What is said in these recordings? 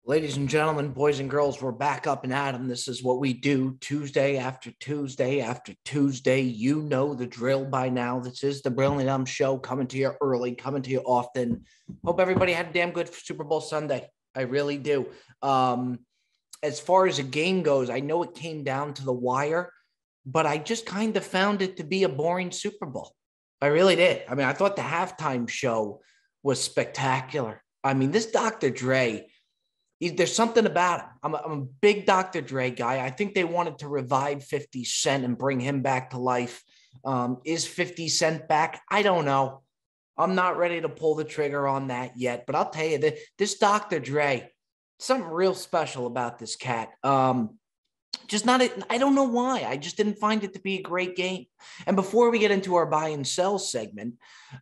Ladies and gentlemen, boys and girls, we're back up and at 'em. This is what we do Tuesday after Tuesday after Tuesday. You know the drill by now. This is the Brilliant Show, coming to you early, coming to you often. Hope everybody had a damn good Super Bowl Sunday. I really do. As far as a game goes, I know it came down to the wire, but I just kind of found it to be a boring Super Bowl. I really did. I mean, I thought the halftime show was spectacular. I mean, this Dr. Dre, there's something about him. I'm a big Dr. Dre guy. I think they wanted to revive 50 Cent and bring him back to life. Is 50 Cent back? I don't know. I'm not ready to pull the trigger on that yet, but I'll tell you that this Dr. Dre, something real special about this cat. Just not, I don't know why. I just didn't find it to be a great game. And before we get into our buy and sell segment,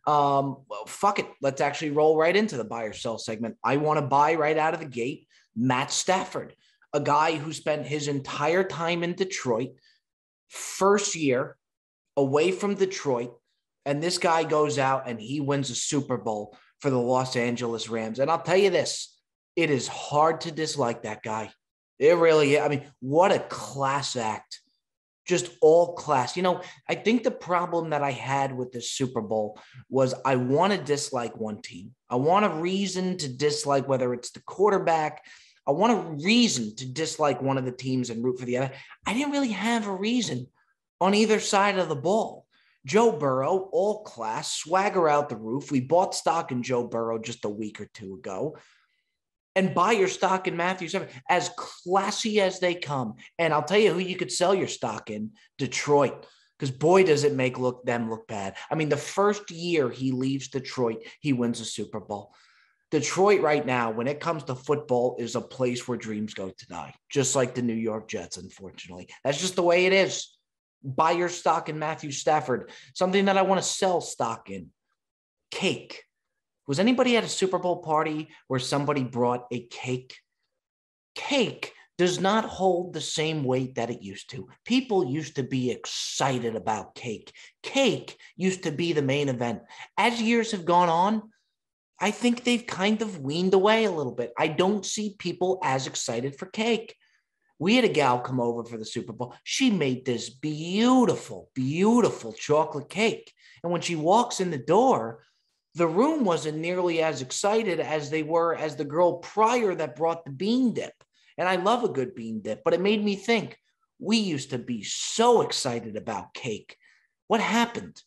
well, fuck it. Let's actually roll right into the buy or sell segment. I want to buy right out of the gate Matt Stafford, a guy who spent his entire time in Detroit, first year away from Detroit. And this guy goes out and he wins a Super Bowl for the Los Angeles Rams. And I'll tell you this, it is hard to dislike that guy. It really is. I mean, what a class act. Just all class. You know, I think the problem that I had with the Super Bowl was I want to dislike one team. I want a reason to dislike whether it's the quarterback. I want a reason to dislike one of the teams and root for the other. I didn't really have a reason on either side of the ball. Joe Burrow, all class, swagger out the roof. We bought stock in Joe Burrow just a week or two ago. And buy your stock in Matthew Stafford, as classy as they come. And I'll tell you who you could sell your stock in, Detroit, because boy, does it make them look bad. I mean, the first year he leaves Detroit, he wins a Super Bowl. Detroit right now, when it comes to football, is a place where dreams go to die, just like the New York Jets, unfortunately. That's just the way it is. Buy your stock in Matthew Stafford. Something that I want to sell stock in, cake. Was anybody at a Super Bowl party where somebody brought a cake? Cake does not hold the same weight that it used to. People used to be excited about cake. Cake used to be the main event. As years have gone on, I think they've kind of weaned away a little bit. I don't see people as excited for cake. We had a gal come over for the Super Bowl. She made this beautiful, beautiful chocolate cake. And when she walks in the door, the room wasn't nearly as excited as they were as the girl prior that brought the bean dip. And I love a good bean dip, but it made me think, we used to be so excited about cake. What happened?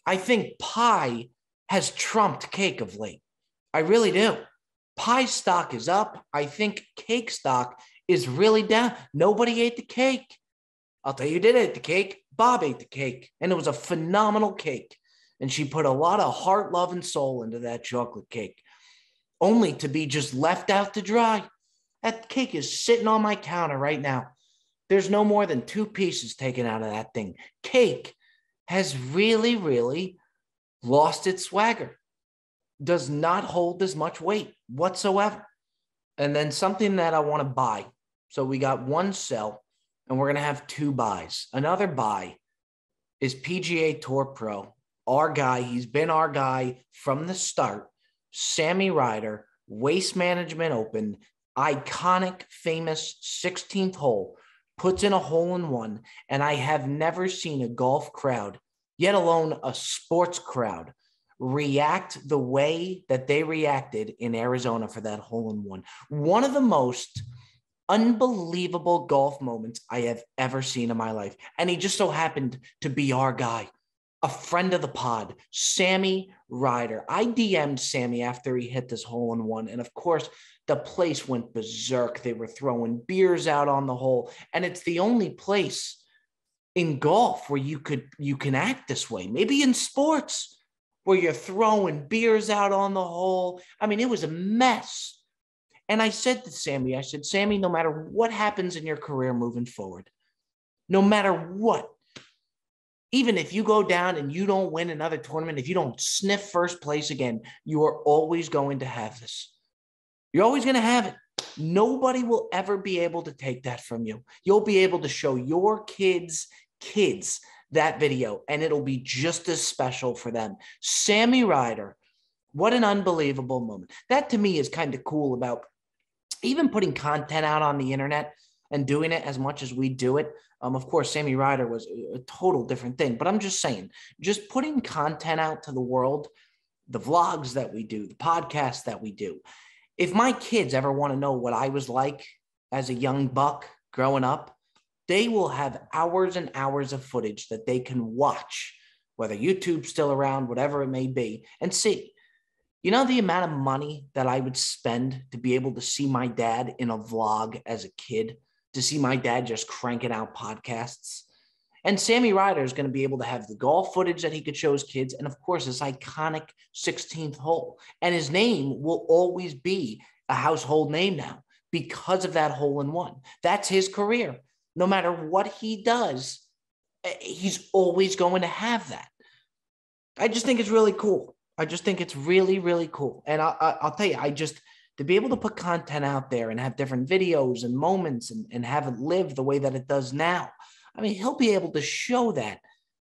I think pie has trumped cake of late. I really do. Pie stock is up. I think cake stock is really down. Nobody ate the cake. I'll tell you who did eat the cake. Bob ate the cake, and it was a phenomenal cake. And she put a lot of heart, love, and soul into that chocolate cake, only to be just left out to dry. That cake is sitting on my counter right now. There's no more than 2 pieces taken out of that thing. Cake has really, really lost its swagger. Does not hold as much weight whatsoever. And then something that I want to buy. So we got one sell, and we're going to have 2 buys. Another buy is PGA Tour Pro. Our guy, he's been our guy from the start. Sammy Ryder, Waste Management Open, iconic, famous 16th hole, puts in a hole-in-one, and I have never seen a golf crowd, yet alone a sports crowd, react the way that they reacted in Arizona for that hole-in-one. One of the most unbelievable golf moments I have ever seen in my life. And he just so happened to be our guy. A friend of the pod, Sammy Ryder. I DM'd Sammy after he hit this hole-in-one. And of course, the place went berserk. They were throwing beers out on the hole. And it's the only place in golf where you can act this way. Maybe in sports where you're throwing beers out on the hole. I mean, it was a mess. And I said to Sammy, I said, Sammy, no matter what happens in your career moving forward, no matter what, even if you go down and you don't win another tournament, if you don't sniff first place again, you are always going to have this. You're always going to have it. Nobody will ever be able to take that from you. You'll be able to show your kids that video, and it'll be just as special for them. Sammy Ryder, what an unbelievable moment. That to me is kind of cool about even putting content out on the internet and doing it as much as we do it. Of course, Sammy Ryder was a total different thing, but I'm just saying, just putting content out to the world, the vlogs that we do, the podcasts that we do. If my kids ever want to know what I was like as a young buck growing up, they will have hours and hours of footage that they can watch, whether YouTube's still around, whatever it may be, and see. You know the amount of money that I would spend to be able to see my dad in a vlog as a kid, to see my dad just cranking out podcasts? And Sammy Ryder is going to be able to have the golf footage that he could show his kids, and of course, his iconic 16th hole. And his name will always be a household name now because of that hole-in-one. That's his career. No matter what he does, he's always going to have that. I just think it's really cool. I just think it's really, really cool. And I'll tell you, to be able to put content out there and have different videos and moments and have it live the way that it does now, I mean, he'll be able to show that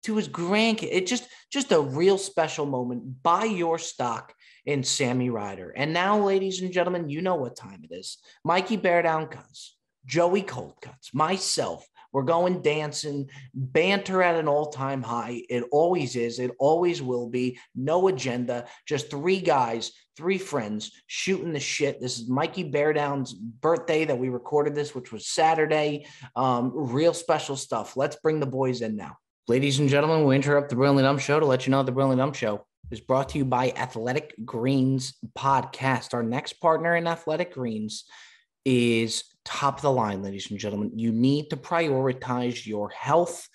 to his grandkids. It's just a real special moment. Buy your stock in Sammy Ryder. And now, ladies and gentlemen, you know what time it is. Mikey Bear Down Cuts, Joey Cold Cuts, myself, we're going dancing, banter at an all-time high. It always is. It always will be. No agenda. Just three guys, three friends shooting the shit. This is Mikey Bear Down's birthday that we recorded this, which was Saturday. Real special stuff. Let's bring the boys in now. Ladies and gentlemen, we interrupt the Brilliantly Dumb Show to let you know the Brilliantly Dumb Show is brought to you by Athletic Greens Podcast. Our next partner in Athletic Greens is top of the line, ladies and gentlemen. You need to prioritize your health,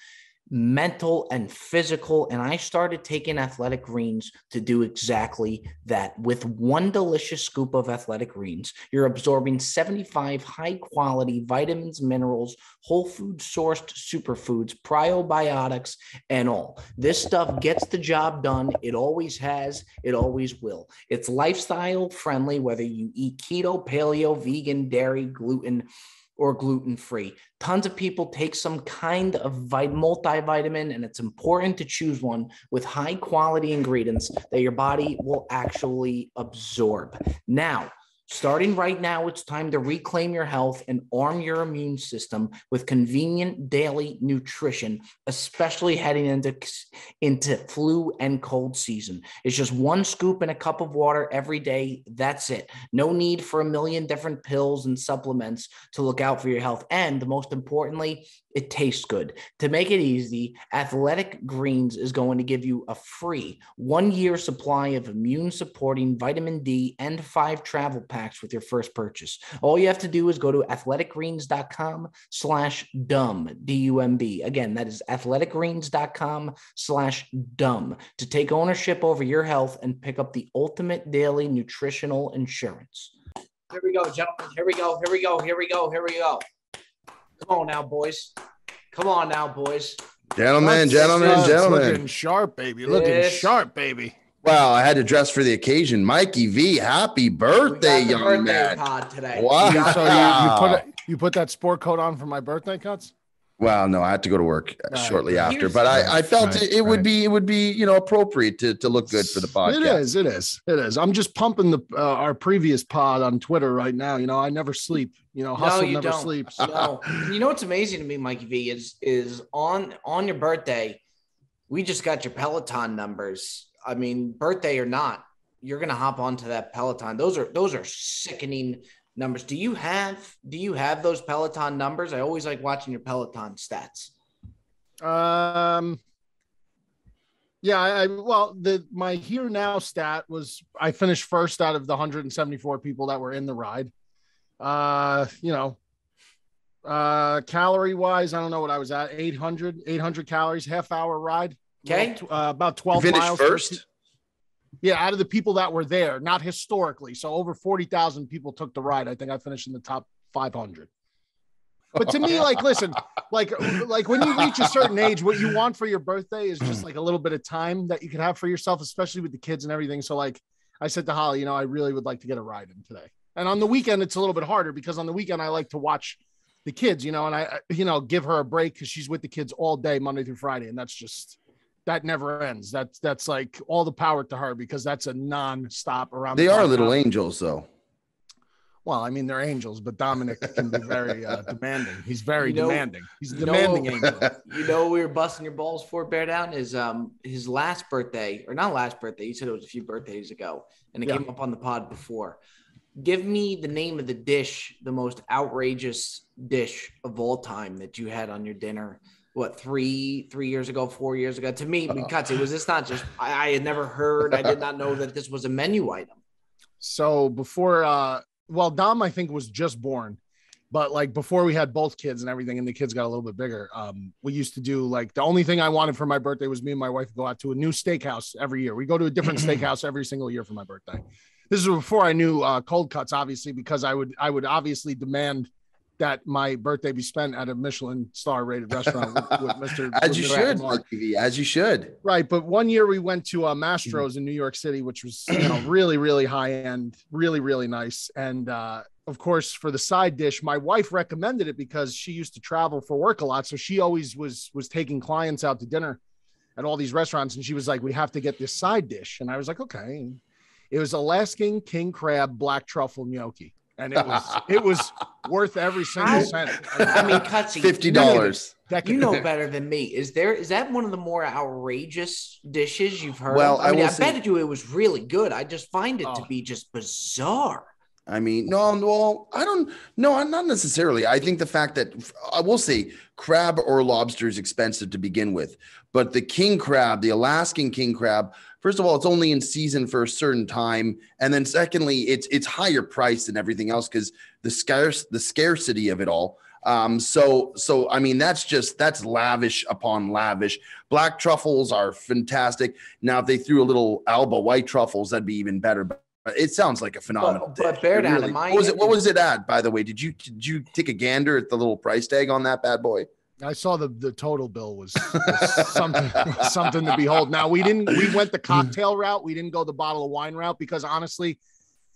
mental and physical. And I started taking Athletic Greens to do exactly that. With one delicious scoop of Athletic Greens, you're absorbing 75 high-quality vitamins, minerals, whole food sourced superfoods, probiotics, and all. This stuff gets the job done. It always has. It always will. It's lifestyle friendly, whether you eat keto, paleo, vegan, dairy, gluten, or gluten-free. Tons of people take some kind of multivitamin, and it's important to choose one with high-quality ingredients that your body will actually absorb. Now, starting right now, it's time to reclaim your health and arm your immune system with convenient daily nutrition, especially heading into flu and cold season. It's just one scoop in a cup of water every day. That's it. No need for a million different pills and supplements to look out for your health. And most importantly, it tastes good. To make it easy, Athletic Greens is going to give you a free 1-year supply of immune-supporting vitamin D and 5 travel packs with your first purchase. All you have to do is go to athleticgreens.com/dumb, D-U-M-B. Again, that is athleticgreens.com/dumb to take ownership over your health and pick up the ultimate daily nutritional insurance. Here we go, gentlemen. Here we go. Here we go. Here we go. Here we go. Come on now, boys. Come on now, boys. Gentlemen. Looking sharp, baby. Looking sharp, baby. Wow, I had to dress for the occasion. Mikey V, happy birthday, young man. Pod today. Wow. So you put that sport coat on for my birthday, Cuts? Well, no, I had to go to work shortly after, but I felt it would be appropriate to look good for the podcast. It is. I'm just pumping our previous pod on Twitter right now. I never sleep. Hustle never sleeps. No. You know what's amazing to me, Mikey V, is on your birthday, we just got your Peloton numbers. I mean, birthday or not, you're gonna hop onto that Peloton. Those are sickening numbers. Do you have those Peloton numbers? I always like watching your Peloton stats. Yeah, my here now stat was I finished first out of the 174 people that were in the ride. Calorie wise, I don't know what I was at. 800 calories, half hour ride. Okay. About 12 you miles first. Yeah, out of the people that were there, not historically. So over 40,000 people took the ride. I think I finished in the top 500. But to me, listen, like when you reach a certain age, what you want for your birthday is just like a little bit of time that you can have for yourself, especially with the kids and everything. So I said to Holly, I really would like to get a ride in today. And on the weekend, it's a little bit harder because on the weekend, I like to watch the kids, and I, give her a break because she's with the kids all day, Monday through Friday. And that never ends. That's like all the power to her because that's a non-stop around. They are little angels though. Well, I mean, they're angels, but Dominic can be very demanding. He's very demanding. He's a demanding angel. You know, we were busting your balls for Bear Down is his last birthday, or not last birthday. You said it was a few birthdays ago, and it came up on the pod before. Give me the name of the dish, the most outrageous dish of all time that you had on your dinner. What, 3 years ago, 4 years ago? To me, because it was just not just, I had never heard, I did not know that this was a menu item. So before, Dom, I think, was just born, but like before we had both kids and everything, and the kids got a little bit bigger, we used to do, like, the only thing I wanted for my birthday was me and my wife go out to a new steakhouse every year. We go to a different steakhouse every single year for my birthday. This is before I knew cold cuts, obviously, because I would obviously demand that my birthday be spent at a Michelin star rated restaurant with Mr. As you should. Right. But one year we went to Mastro's in New York City, which was really, really high end, really, really nice. And of course, for the side dish, my wife recommended it because she used to travel for work a lot. So she always was taking clients out to dinner at all these restaurants. And she was like, we have to get this side dish. And I was like, okay. And it was Alaskan king crab black truffle gnocchi. And it was worth every single cent. I mean, Cutsy, $50. You know better than me. Is that one of the more outrageous dishes you've heard? Well, I bet you it was really good. I just find it to be just bizarre. I mean, no, I don't. No, not necessarily. I think the fact that I will say crab or lobster is expensive to begin with, but the king crab, the Alaskan king crab, first of all, it's only in season for a certain time, and then secondly, it's higher price than everything else because the scarcity of it all. So I mean, that's lavish upon lavish. Black truffles are fantastic. Now, if they threw a little Alba white truffles, that'd be even better. But it sounds like a phenomenal dish. But Bear Down, what was it at, by the way? Did you take a gander at the little price tag on that bad boy? I saw the total bill was something to behold. Now we went the cocktail route. We didn't go the bottle of wine route because honestly,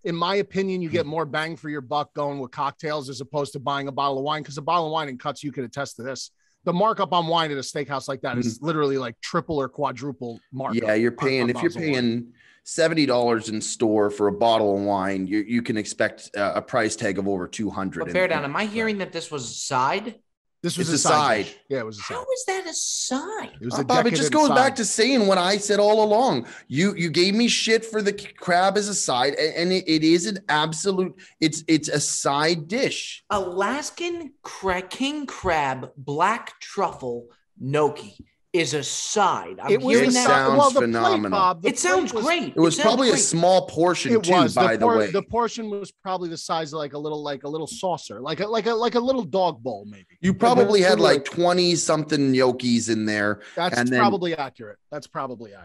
in my opinion, you get more bang for your buck going with cocktails as opposed to buying a bottle of wine. Because a bottle of wine and Cuts, you could attest to this. The markup on wine at a steakhouse like that is literally like triple or quadruple markup. Yeah, you're paying if you're paying $70 in store for a bottle of wine, you can expect a price tag of over $200. But Bear Down, am I hearing that this was a side? This was a side. Yeah, it was a side. How is that a side? It was Bob, it just goes back to saying what I said all along. You gave me shit for the crab as a side, and it is an absolute. It's a side dish. Alaskan king crab black truffle gnocchi is a side. It sounds phenomenal. It sounds great. It was probably a small portion too, by the way. The portion was probably the size of like a little saucer, like a little dog bowl, maybe. You probably had like 20 something gnocchis in there. That's probably accurate.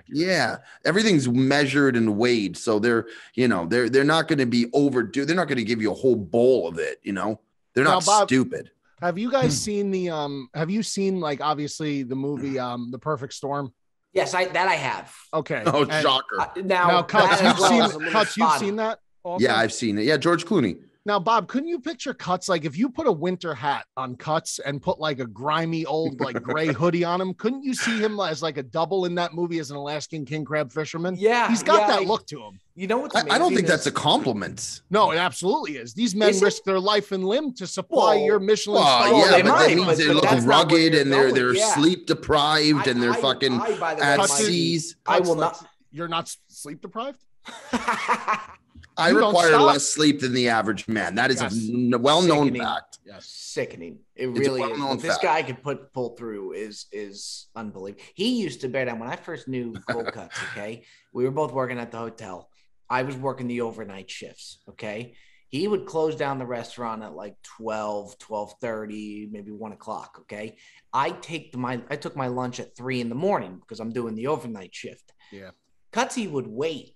Yeah. Everything's measured and weighed. So they're not going to be overdue. They're not going to give you a whole bowl of it. They're not stupid. Have you guys seen like obviously the movie The Perfect Storm? Yes, I have. Okay. Oh, shocker. Now Cuts, you've seen that also? Yeah, I've seen it. Yeah, George Clooney. Now, Bob, couldn't you picture Cuts? Like if you put a winter hat on Cuts and put like a grimy old like gray hoodie on him, couldn't you see him as like a double in that movie as an Alaskan king crab fisherman? Yeah. He's got that look to him. You know what? I don't think that's a compliment. No, it absolutely is. These men risk their life and limb to supply your Michelin star. Yeah, but that means they look rugged and they're sleep deprived and they're fucking at seas. I will not. You're not sleep deprived? I require less sleep than the average man. That is a well-known fact. Yes, sickening. It really is. What this guy could pull through is unbelievable. He used to Bear Down when I first knew Cold Cuts. Okay, we were both working at the hotel. I was working the overnight shifts. Okay, he would close down the restaurant at like 12, 12:30, maybe 1 o'clock. Okay, I took my lunch at 3 a.m. because I'm doing the overnight shift. Yeah, Cutsy would wait.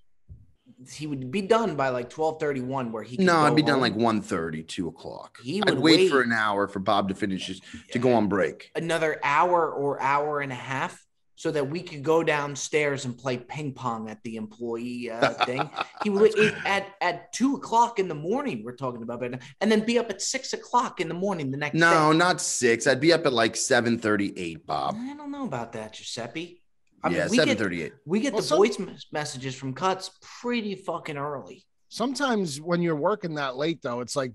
He would be done by like 12:31 where he could I'd be done like 1:30, 2 o'clock. I'd wait for an hour for Bob to finish to go on break. Another hour or hour and a half so that we could go downstairs and play ping pong at the employee thing. He would at 2 o'clock in the morning. We're talking about it, and then be up at 6 o'clock in the morning the next day. No, not 6. I'd be up at like 7:38, Bob. I don't know about that, Giuseppe. 7:38. We get the voice messages from Cuts pretty fucking early. Sometimes when you're working that late, though, it's like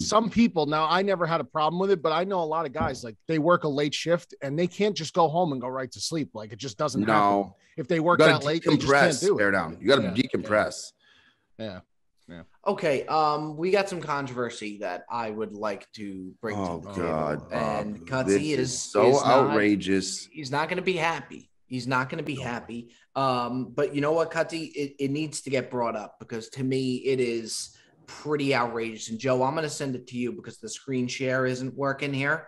some people now, I never had a problem with it, but I know a lot of guys, like they work a late shift and they can't just go home and go right to sleep. Like it just doesn't happen. If they work that late, they just can't do it. Bear down. You got to decompress. Yeah. Okay. We got some controversy that I would like to bring to the table. And Cutsy is so outrageous. He's not going to be happy. He's not going to be happy. But you know what, Cutsy? It needs to get brought up because to me, it is pretty outrageous. And Joe, I'm going to send it to you because the screen share isn't working here.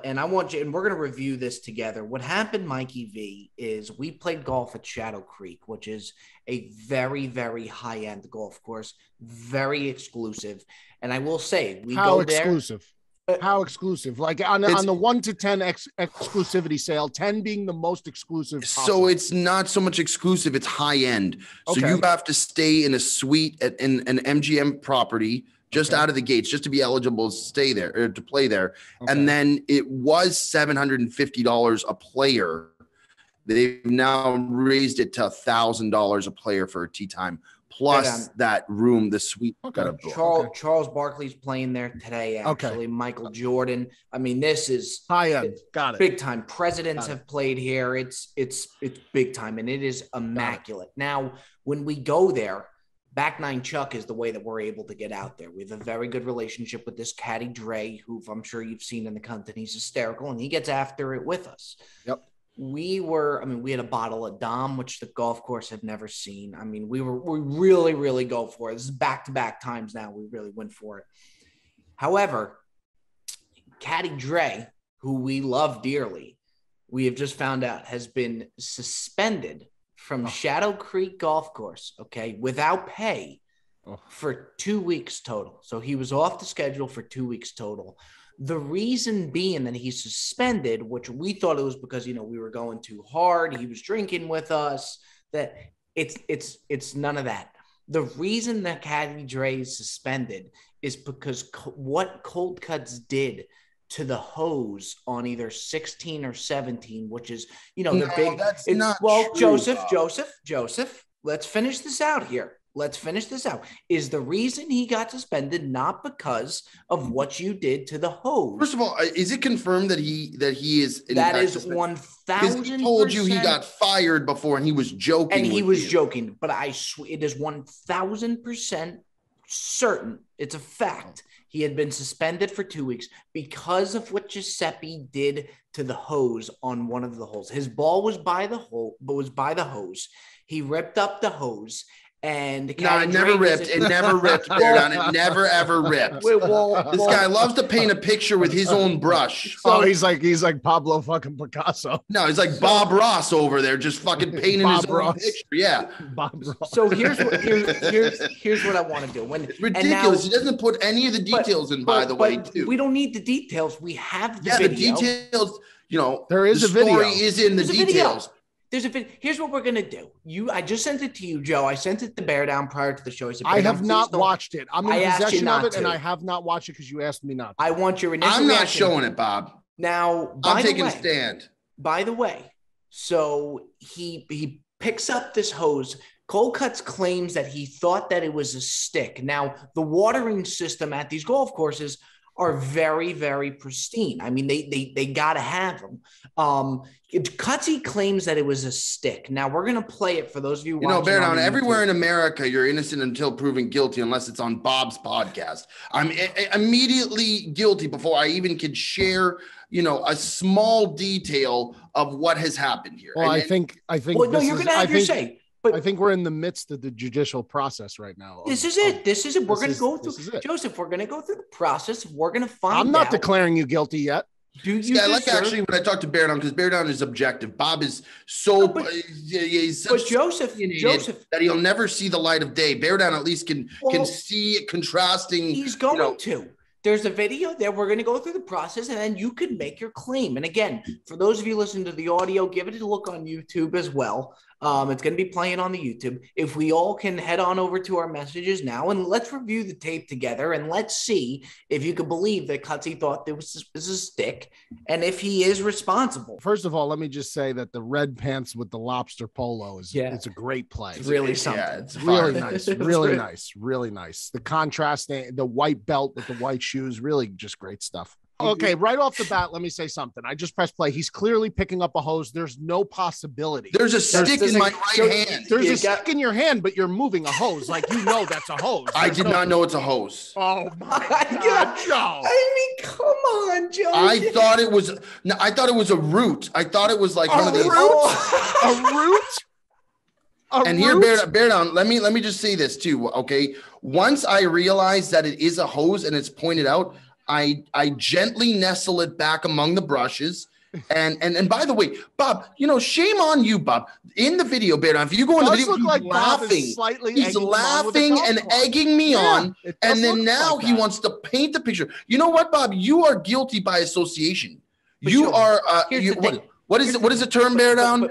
And I want you, and we're going to review this together. What happened, Mikey V, is we played golf at Shadow Creek, which is a very, very high-end golf course, very exclusive. And I will say, How exclusive? Like on the 1 to 10 exclusivity sale, 10 being the most exclusive possible. So it's not so much exclusive, it's high end. So you have to stay in a suite in an MGM property just out of the gates, just to be eligible to stay there or to play there. And then it was $750 a player. They've now raised it to $1,000 a player for a tee time. Plus that room, the suite. Charles Barkley's playing there today, actually. Michael Jordan. I mean, this is high end. Got it. Big time. Presidents have played here. It's big time, and it is immaculate. Now, when we go there, Back Nine Chuck is the way that we're able to get out there. We have a very good relationship with this caddy Dre, who I'm sure you've seen in the content. He's hysterical, and he gets after it with us. Yep. We had a bottle of Dom, which the golf course had never seen. I mean, we really, really go for it. This is back-to-back times now. We really went for it. However, Caddy Dre, who we love dearly, we have just found out has been suspended from Shadow Creek Golf Course, without pay for 2 weeks total. So he was off the schedule for 2 weeks total. The reason being that he's suspended, which we thought it was because, we were going too hard. He was drinking with us. That it's none of that. The reason that Caddy Dre is suspended is because what Cold Cuts did to the hose on either 16 or 17, which is, the big. That's not true, Joseph, let's finish this out here. Is the reason he got suspended not because of what you did to the hose? First of all, is it confirmed that he is? That is 1,000%. He told you he got fired before, and he was joking. And he was joking, but I swear it is 1,000% certain. It's a fact. He had been suspended for 2 weeks because of what Giuseppe did to the hose on one of the holes. His ball was by the hose. He ripped up the hose. And it never ripped. It never ripped. It never ever ripped. This guy loves to paint a picture with his own brush. He's like Pablo fucking Picasso. No, he's like Bob Ross over there, just fucking painting his own picture. Yeah, Bob Ross. So here's what I want to do. It's ridiculous. He doesn't put any of the details in. By the way, too. We don't need the details. We have the video. The details. There is a video. The story is in the details. Here's what we're gonna do. I just sent it to you, Joe. I sent it to Bear Down prior to the show. I have not watched it. I'm in possession of it, and I have not watched it because you asked me not to. I want your initial I'm not reaction. showing it, Bob. Now, I'm taking a stand. By the way, so he picks up this hose. Cold Cuts claims that he thought that it was a stick. Now, the watering system at these golf courses are very, very pristine. I mean, they got to have them. Cutsy claims that it was a stick. Now, we're going to play it for those of you watching. Bear Down, everywhere in America, you're innocent until proven guilty unless it's on Bob's podcast. I'm immediately guilty before I even could share, a small detail of what has happened here. Well, I think. Well, no, you're going to have your say. But I think we're in the midst of the judicial process right now. This is it. We're going to go through, Joseph, we're going to go through the process. We're going to find out. I'm not declaring you guilty yet. Actually when I talk to Bear Down, because Bear Down is objective. Bob is so he's such Joseph that he'll never see the light of day. Bear Down at least can see it contrasting. He's going to. There's a video there. We're going to go through the process, and then you can make your claim. And again, for those of you listening to the audio, give it a look on YouTube as well. It's going to be playing on the YouTube. If we all can head on over to our messages now and let's review the tape together and let's see if you could believe that Cutsy thought this was a stick and if he is responsible. First of all, let me just say that the red pants with the lobster polo it's a great play. It's really something. Yeah, it's really nice. Really nice. Really nice. The contrast, the white belt with the white shoes, really just great stuff. Okay, right off the bat, let me say something. I just pressed play. He's clearly picking up a hose. There's no possibility. There's a stick in my right hand. There's a stick in your hand, but you're moving a hose. Like, you know that's a hose. I did not know it's a hose. Oh, my God, Joe. I mean, come on, Joe. I thought it was a root. I thought it was like one of these. A root? And here, bear down. Let me just say this too, okay? Once I realized that it is a hose and it's pointed out, I gently nestle it back among the brushes. And by the way, Bob, shame on you, Bob. In the video, bear down. If you go in the video, he's laughing. He's laughing and egging me on. And then now he wants to paint the picture. You know what, Bob? You are guilty by association. But you are. What is the term, bear down?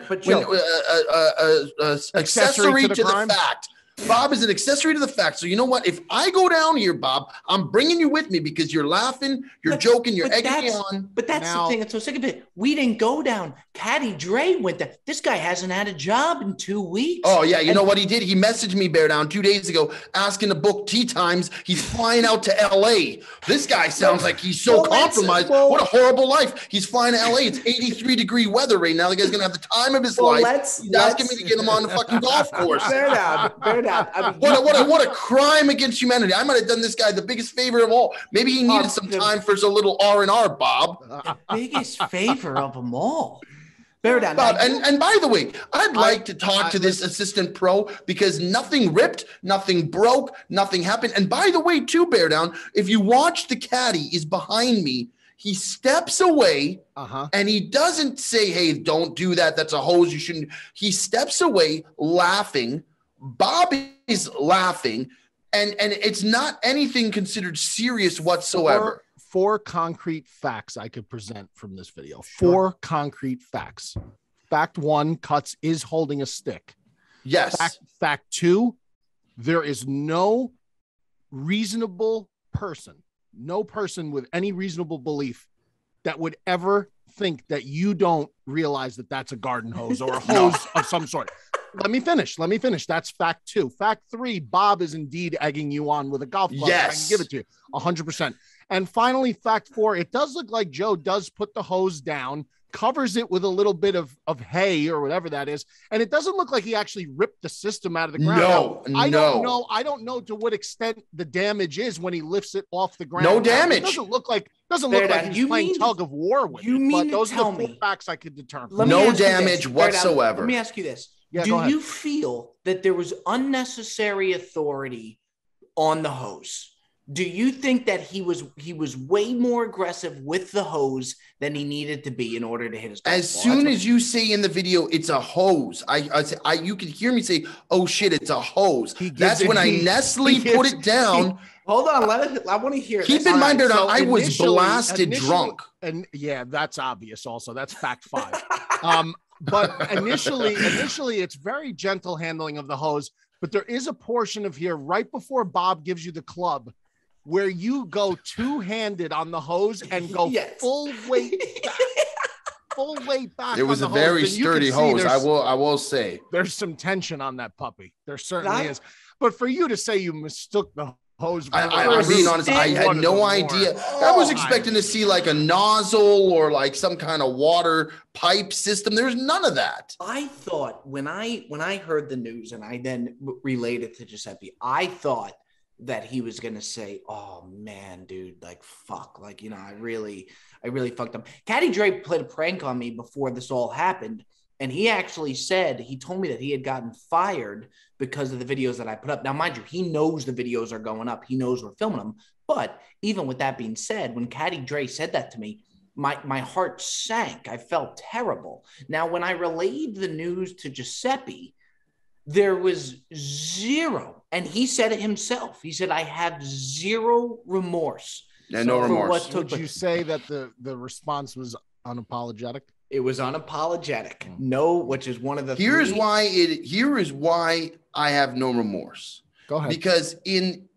Accessory to the fact. Bob is an accessory to the fact. So you know what? If I go down here, Bob, I'm bringing you with me because you're laughing, you're joking, you're egging me on. But that's the thing that's so sick of it. We didn't go down. Caddy Dre went down. This guy hasn't had a job in 2 weeks. Oh, yeah. You know what he did? He messaged me, Bear Down, 2 days ago asking to book tea times. He's flying out to L.A. This guy sounds like he's so compromised. What a horrible life. He's flying to L.A. It's 83-degree weather right now. The guy's going to have the time of his life. He's asking me to get him on the fucking golf course. Bear down. I mean, what a crime against humanity. I might have done this guy the biggest favor of all. Maybe he needed some time for a little R&R, Bob. The biggest favor of them all. Bear down. Bob, and by the way, I'd like to talk to this assistant pro because nothing ripped, nothing broke, nothing happened. And by the way, too, Bear Down, if you watch the caddy is behind me, he steps away and he doesn't say, hey, don't do that. That's a hose. You shouldn't. He steps away laughing. Bob is laughing. And it's not anything considered serious whatsoever. Four concrete facts I could present from this video. Four concrete facts. Fact one, Cuts is holding a stick. Yes. Fact two, there is no reasonable person, no person with any reasonable belief that would ever think that you don't realize that that's a garden hose or a hose of some sort. Let me finish. That's fact two. Fact three, Bob is indeed egging you on with a golf club. Yes. I can give it to you 100%. And finally, fact four, it does look like Joe does put the hose down, covers it with a little bit of hay or whatever that is. And it doesn't look like he actually ripped the system out of the ground. I don't know to what extent the damage is when he lifts it off the ground. No damage. It doesn't look like he's playing tug of war with it. But those are the four facts I could determine. No damage whatsoever. Let me ask you this. Yeah, do you feel that there was unnecessary authority on the hose? Do you think that he was way more aggressive with the hose than he needed to be in order to hit his golf ball? As soon as you say in the video, it's a hose. You can hear me say, "Oh shit, it's a hose." That's when I Nestle put it down. Hold on, I want to hear. Keep in mind, I was blasted drunk. And yeah, that's obvious. Also, that's fact five. But initially, it's very gentle handling of the hose. But there is a portion of here right before Bob gives you the club, where you go two-handed on the hose and go full weight back. It was a very sturdy hose. I will say there's some tension on that puppy. There certainly is. But for you to say you mistook the hose, I'm being honest, I had no idea. I was expecting to see like a nozzle or like some kind of water pipe system. There's none of that. I thought when I heard the news and I then relayed it to Giuseppe, I thought that he was going to say, oh man, dude, like, fuck, like, I really fucked up. Caddy Dre played a prank on me before this all happened. And he actually he told me that he had gotten fired because of the videos that I put up. Now, mind you, he knows the videos are going up. He knows we're filming them. But even with that being said, when Caddy Dre said that to me, my heart sank. I felt terrible. Now, when I relayed the news to Giuseppe, there was zero. And he said it himself. He said, I have zero remorse. No remorse. Would you say that the response was unapologetic? It was unapologetic. No, which is one of the Here is why I have no remorse. Go ahead. Because in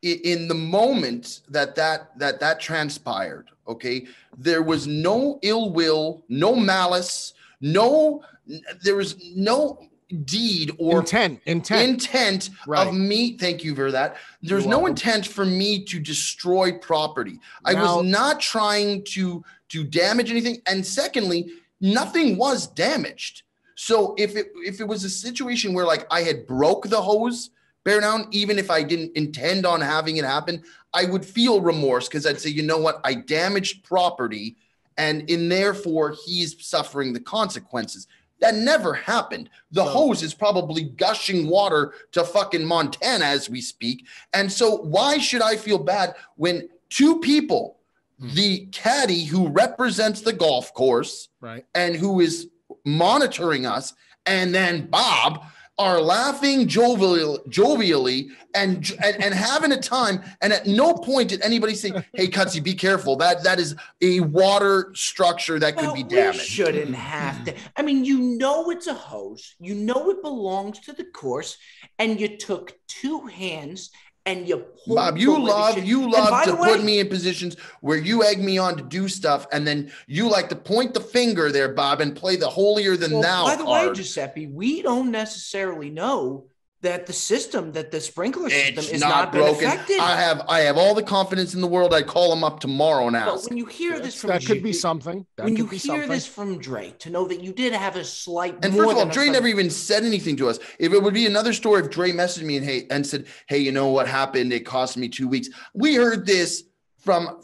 the moment that transpired, okay, there was no ill will, no malice, there was no deed or intent right. of me. Thank you for that. There's no intent for me to destroy property. I was not trying to damage anything. And secondly, nothing was damaged. So if it was a situation where like I had broke the hose, bear down, even if I didn't intend on having it happen, I would feel remorse because I'd say, you know what, I damaged property, and therefore he's suffering the consequences. That never happened. The hose is probably gushing water to fucking Montana as we speak. And so why should I feel bad when two people, the caddy who represents the golf course, right, and who is monitoring us, and then Bob, are laughing jovially and having a time, and at no point did anybody say, "Hey, Cutsy, be careful. That is a water structure that could be damaged." We shouldn't have to. I mean, you know it's a hose. You know it belongs to the course, and you took two hands and you pulled. Bob, you love to put me in positions where you egg me on to do stuff, and then you like to point the finger there, Bob, and play the holier than thou by the card. way, Giuseppe, we don't necessarily know that the sprinkler system is not broken. affected. I have all the confidence in the world. I'd call him up tomorrow and ask. But when you hear this from that could be something. When you hear this from Dre, to know that you did have a slight. And first of all, Dre never even said anything to us. If it would be another story if Dre messaged me and said, "Hey, you know what happened? It cost me 2 weeks." We heard this from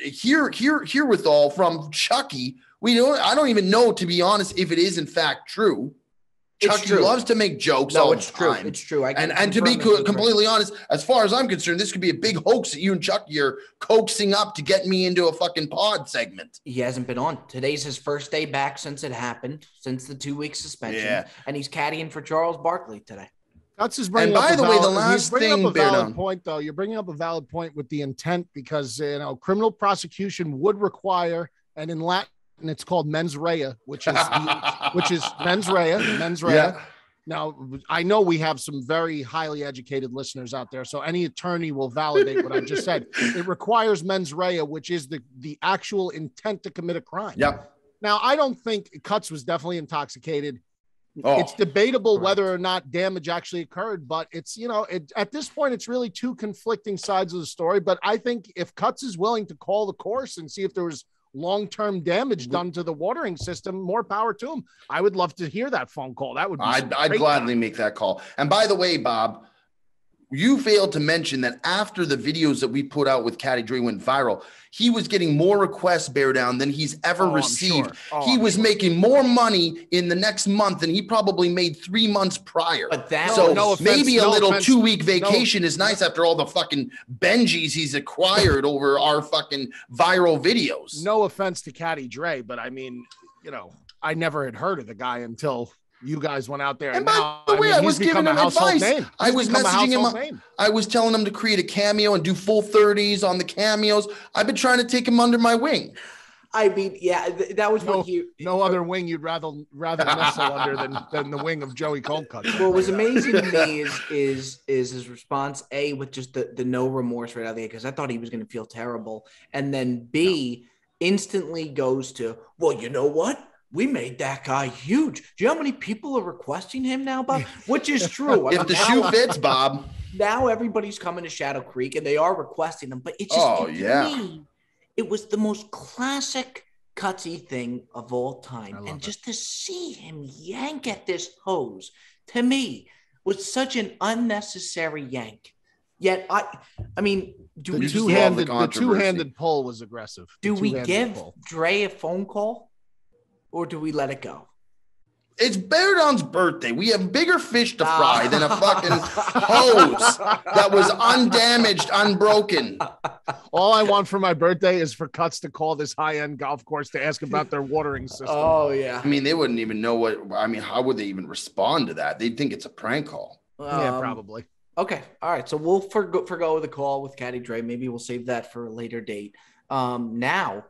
herewithal from Chucky. I don't even know, to be honest, if it is in fact true. Chucky loves to make jokes all the time. It's true. And to be completely honest, as far as I'm concerned, this could be a big hoax that you and Chucky are coaxing up to get me into a fucking pod segment. He hasn't been on. Today's his first day back since it happened, since the 2-week suspension. Yeah. And he's caddying for Charles Barkley today. That's his bringing. And by the way, the last thing, a valid point, though, you're bringing up a valid point with the intent, because criminal prosecution would require, and in Latin, and it's called mens rea, which is mens rea. Yeah. Now, I know we have some very highly educated listeners out there, so any attorney will validate what I just said. It requires mens rea, which is the actual intent to commit a crime. Yep. Now, I don't think Cutts was definitely intoxicated. It's debatable whether or not damage actually occurred, but it's, at this point, it's really two conflicting sides of the story. But I think if Cutts is willing to call the course and see if there was long-term damage done to the watering system, more power to him. I would love to hear that phone call. That would be I'd gladly make that call. And by the way, Bob, you failed to mention that after the videos that we put out with Caddy Dre went viral, he was getting more requests, bear down, than he's ever received. He was making more money in the next month than he probably made 3 months prior. But that, maybe a little 2-week vacation is nice after all the fucking Benjis he's acquired over our fucking viral videos. No offense to Caddy Dre, but I mean, I never had heard of the guy until you guys went out there. And by the way, I was giving him advice. I was messaging him. I was telling him to create a cameo and do full 30s on the cameos. I've been trying to take him under my wing. I mean, yeah, that was what no other wing you'd rather nestle under than the wing of Joey Coldcut. What was amazing to me is his response, A, with just the no remorse right out there, because I thought he was going to feel terrible. And then B, instantly goes to, well, you know what? We made that guy huge. Do you know how many people are requesting him now, Bob? Which is true. If the shoe fits, Bob. Now everybody's coming to Shadow Creek and they are requesting them. But it's just, to me, it was the most classic Cutsy thing of all time. And just to see him yank at this hose, to me, was such an unnecessary yank. Yet, I mean, the two-handed pull was aggressive. Do we give Dre a phone call? Or do we let it go? It's Bear Down's birthday. We have bigger fish to fry than a fucking hose that was undamaged, unbroken. All I want for my birthday is for Cutts to call this high-end golf course to ask about their watering system. Oh, yeah. I mean, they wouldn't even know how would they even respond to that? They'd think it's a prank call. Yeah, probably. Okay. All right. So we'll forgo the call with Caddy Dre. Maybe we'll save that for a later date. Now,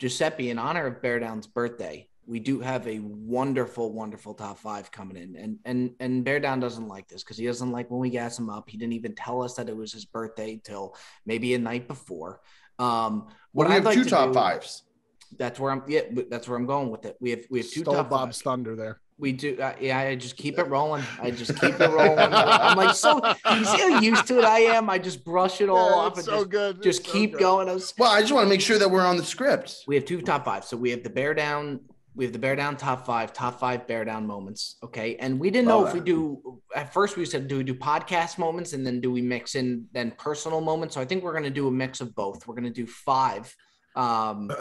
Giuseppe, in honor of Bear Down's birthday, we do have a wonderful, wonderful top 5 coming in. And Bear Down doesn't like this because he doesn't like when we gas him up. He didn't even tell us that it was his birthday till maybe a night before. What we have like 2 top 5s. That's where I'm going with it. We have 2 Stole top Bob's 5. thunder there. We do. I just keep it rolling. I'm like, so you see how used to it I am. I just brush it all off and just keep going. Well, I just want to make sure that we're on the script. We have 2 top 5. So we have the Bear Down. We have the Bear Down top 5 Bear Down moments. Okay. And we didn't know if we do, at first we said, do we do podcast moments and then do we mix in then personal moments? So I think we're going to do a mix of both. We're going to do 5. And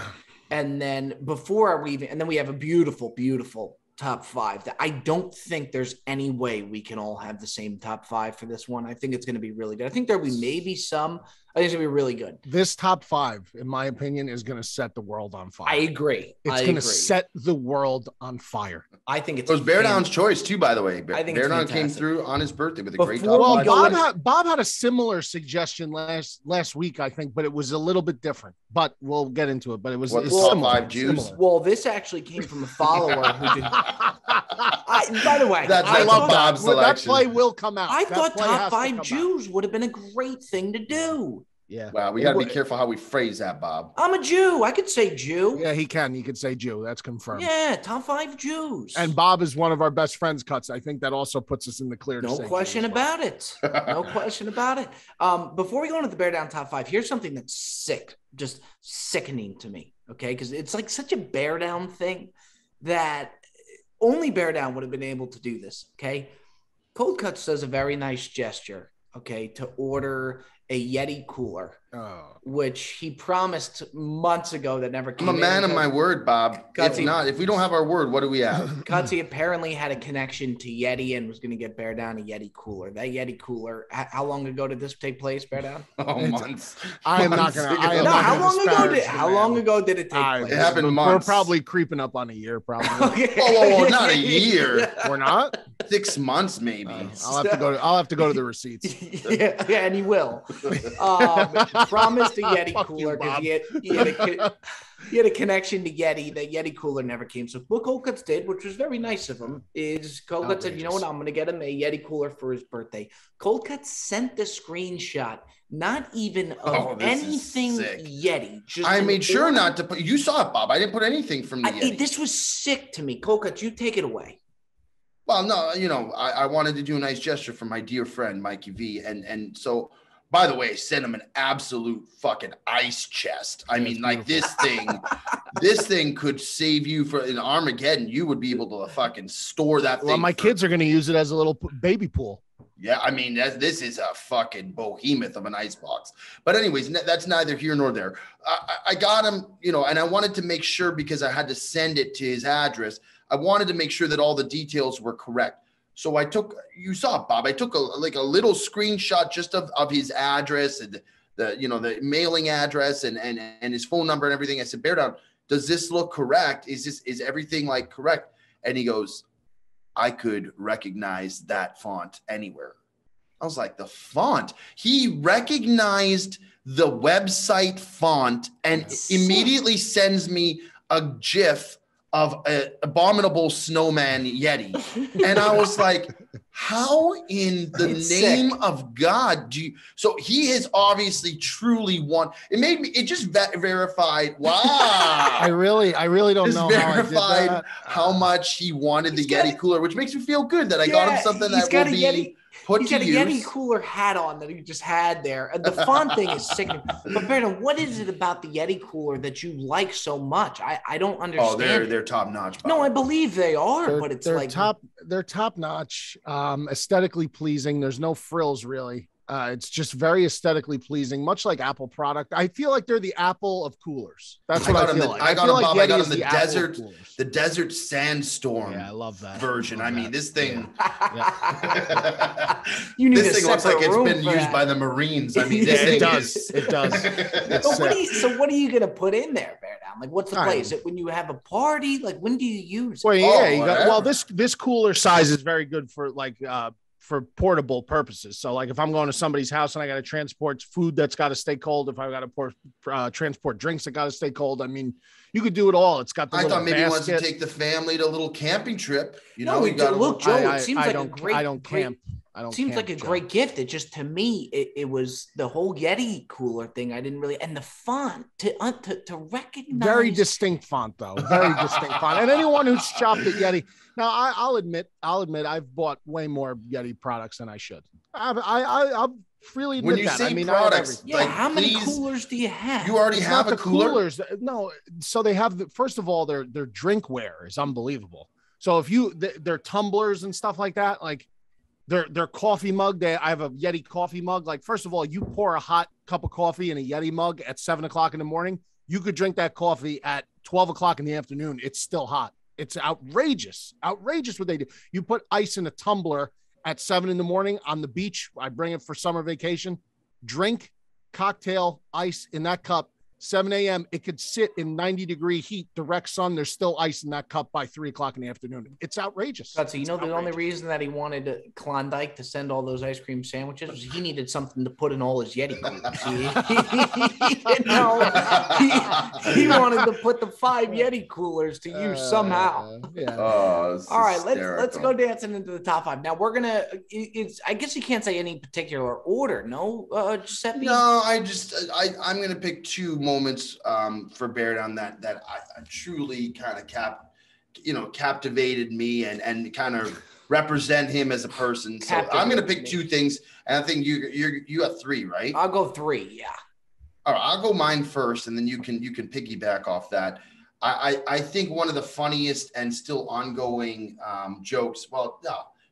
then and then we have a beautiful, beautiful top 5 that I don't think there's any way we can all have the same top 5 for this one. I think it's going to be really good. I think there'll be maybe some. I think it's going to be really good. This top 5, in my opinion, is going to set the world on fire. I agree. It's going to set the world on fire. I think it's it was Bear Down's choice too, by the way. I think Bear Down came through on his birthday with a great top 5. Bob had a similar suggestion last week, I think, but it was a little bit different. But we'll get into it. But it was top 5 Jews. Well, this actually came from a follower who did. By the way, I love Bob's selection. That play will come out. I thought top 5 Jews would have been a great thing to do. Yeah. Wow, we got to be careful how we phrase that, Bob. I'm a Jew. I could say Jew. Yeah, he can. He could say Jew. That's confirmed. Yeah, top 5 Jews. And Bob is one of our best friends, Cuts. I think that also puts us in the clear. No question about it. No question about it. Before we go into the Bear Down top 5, here's something that's sick, just sickening to me. Okay, because it's like such a Bear Down thing that only Bear Down would have been able to do this. Okay, Cold Cuts does a very nice gesture. Okay, to order a Yeti cooler, which he promised months ago that never came. I'm a man of my word, Bob. Cutsy, if we don't have our word, what do we have? Cutsy apparently had a connection to Yeti and was going to get Bear Down a Yeti cooler. That Yeti cooler, how long ago did this take place, Bear Down? Months. I am not going to. How long ago did it take place? It happened months. We're probably creeping up on a year, probably. Okay. Oh, not a year. We're not? 6 months, maybe. I'll have to go to the receipts. Yeah, and he will. Promised a Yeti cooler because he had a connection to Yeti. That Yeti cooler never came. So what Cold Cuts did, which was very nice of him, is Cold Cuts said, you know what, I'm going to get him a Yeti cooler for his birthday. Cold Cuts sent the screenshot, not even of anything Yeti. I made sure not to put, you saw it, Bob. I didn't put anything from the Yeti. This was sick to me. Cold Cuts, you take it away. Well, no, I wanted to do a nice gesture for my dear friend, Mikey V. And so, by the way, send him an absolute fucking ice chest. I mean, like this thing could save you for in Armageddon. You would be able to fucking store that thing. Well, my kids are going to use it as a little baby pool. Yeah, I mean, this is a fucking behemoth of an ice box. But anyways, that's neither here nor there. I got him, and I wanted to make sure because I had to send it to his address. I wanted to make sure that all the details were correct. So you saw it, Bob. I took a little screenshot just of his address and the mailing address and his phone number and everything. I said, Bear Down, does this look correct? Is everything like correct? And he goes, I could recognize that font anywhere. I was like, the font? He recognized the website font and immediately sends me a GIF of an abominable snowman Yeti. And I was like, how in the name of God do you? So he has obviously truly won. It just verified. Wow. I really don't know. Verified how much he wanted the Yeti cooler, which makes me feel good that I got him something that will be put to use. He's got a Yeti cooler hat on that he just had there. And the font thing is sickening. But Brandon, what is it about the Yeti cooler that you like so much? I don't understand. Oh, they're top notch. No, I believe they are, but it's they're top notch, aesthetically pleasing. There's no frills really. It's just very aesthetically pleasing, much like Apple product. I feel like they're the Apple of coolers. That's what I feel like. I got him the desert sandstorm. Yeah, I love that version. I mean, this thing. Yeah. This thing looks like it's been used by the Marines. I mean, it does. It does. So what are you gonna put in there, Bear Down? Like, what's the play? Is it when you have a party? Like, when do you use it? Well, yeah. This cooler size is very good for for portable purposes. So like if I'm going to somebody's house and I got to transport food that's got to stay cold, if I got to transport drinks that got to stay cold, I mean, you could do it all. It's got the I little thought maybe he wants to basket. take the family to a little camping trip. You No, know, we we got look, Joe. It seems like a great. I don't camp. I don't. Seems camp, like a Joe. great gift. It just, to me, it was the whole Yeti cooler thing. I didn't really, and the font to recognize. Very distinct font, though. Very distinct font. And anyone who's shopped at Yeti, now I'll admit, I've bought way more Yeti products than I should. I'll freely admit when you that. say I mean, products, Yeah, like, how many please, coolers do you have? you already it's have not a the cooler. coolers. No, so they have first of all, their drinkware is unbelievable. So if their tumblers and stuff like that, like their coffee mug, I have a Yeti coffee mug. Like, first of all, you pour a hot cup of coffee in a Yeti mug at 7:00 in the morning, you could drink that coffee at 12:00 in the afternoon. It's still hot. It's outrageous what they do. You put ice in a tumbler at 7 a.m. on the beach. I bring it for summer vacation. Drink, cocktail, ice in that cup. 7 a.m. It could sit in 90-degree heat, direct sun. There's still ice in that cup by 3:00 in the afternoon. It's outrageous. So you know, the only reason that he wanted Klondike to send all those ice cream sandwiches was he needed something to put in all his Yeti coolers. He wanted to put the 5 Yeti coolers to use somehow. Yeah. Oh, all right, let's go dancing into the top 5. Now we're gonna. I guess you can't say any particular order, no, Giuseppe. No, I'm gonna pick 2 moments for Bear Down that I truly kind of captivated me and kind of represent him as a person. So I'm gonna pick 2 things, and I think you got 3, right? I'll go 3. Yeah. All right, I'll go mine first, and then you can piggyback off that. I think one of the funniest and still ongoing jokes,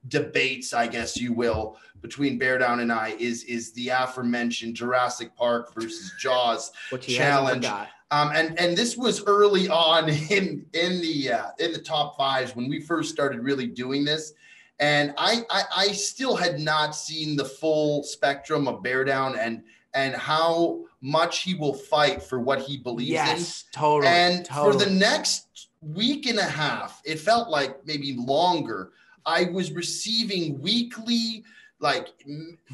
debates, I guess you will, between Bear Down and I is the aforementioned Jurassic Park versus Jaws challenge. And this was early on in the top 5s when we first started really doing this. And I still had not seen the full spectrum of Bear Down and how much he will fight for what he believes in. Yes, totally. And for the next week and a half, it felt like maybe longer, I was receiving weekly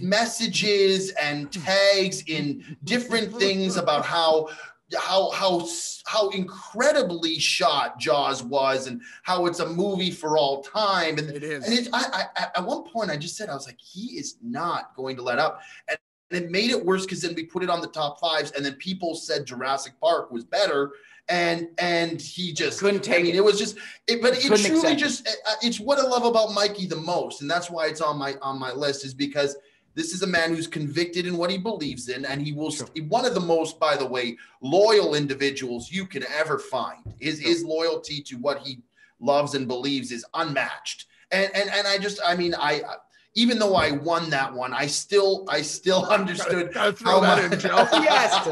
messages and tags in different things about how incredibly shot Jaws was and how it's a movie for all time. And it is. And I at one point I just said, I was like, he is not going to let up. And it made it worse because then we put it on the top 5s, and then people said Jurassic Park was better. And he just couldn't take it. It was just but it truly just it's what I love about Mikey the most, and that's why it's on my list, is because this is a man who's convicted in what he believes in, and he will one of the most, by the way, loyal individuals you can ever find. His loyalty to what he loves and believes is unmatched. And I even though I won that one, I still understood how much. Yes.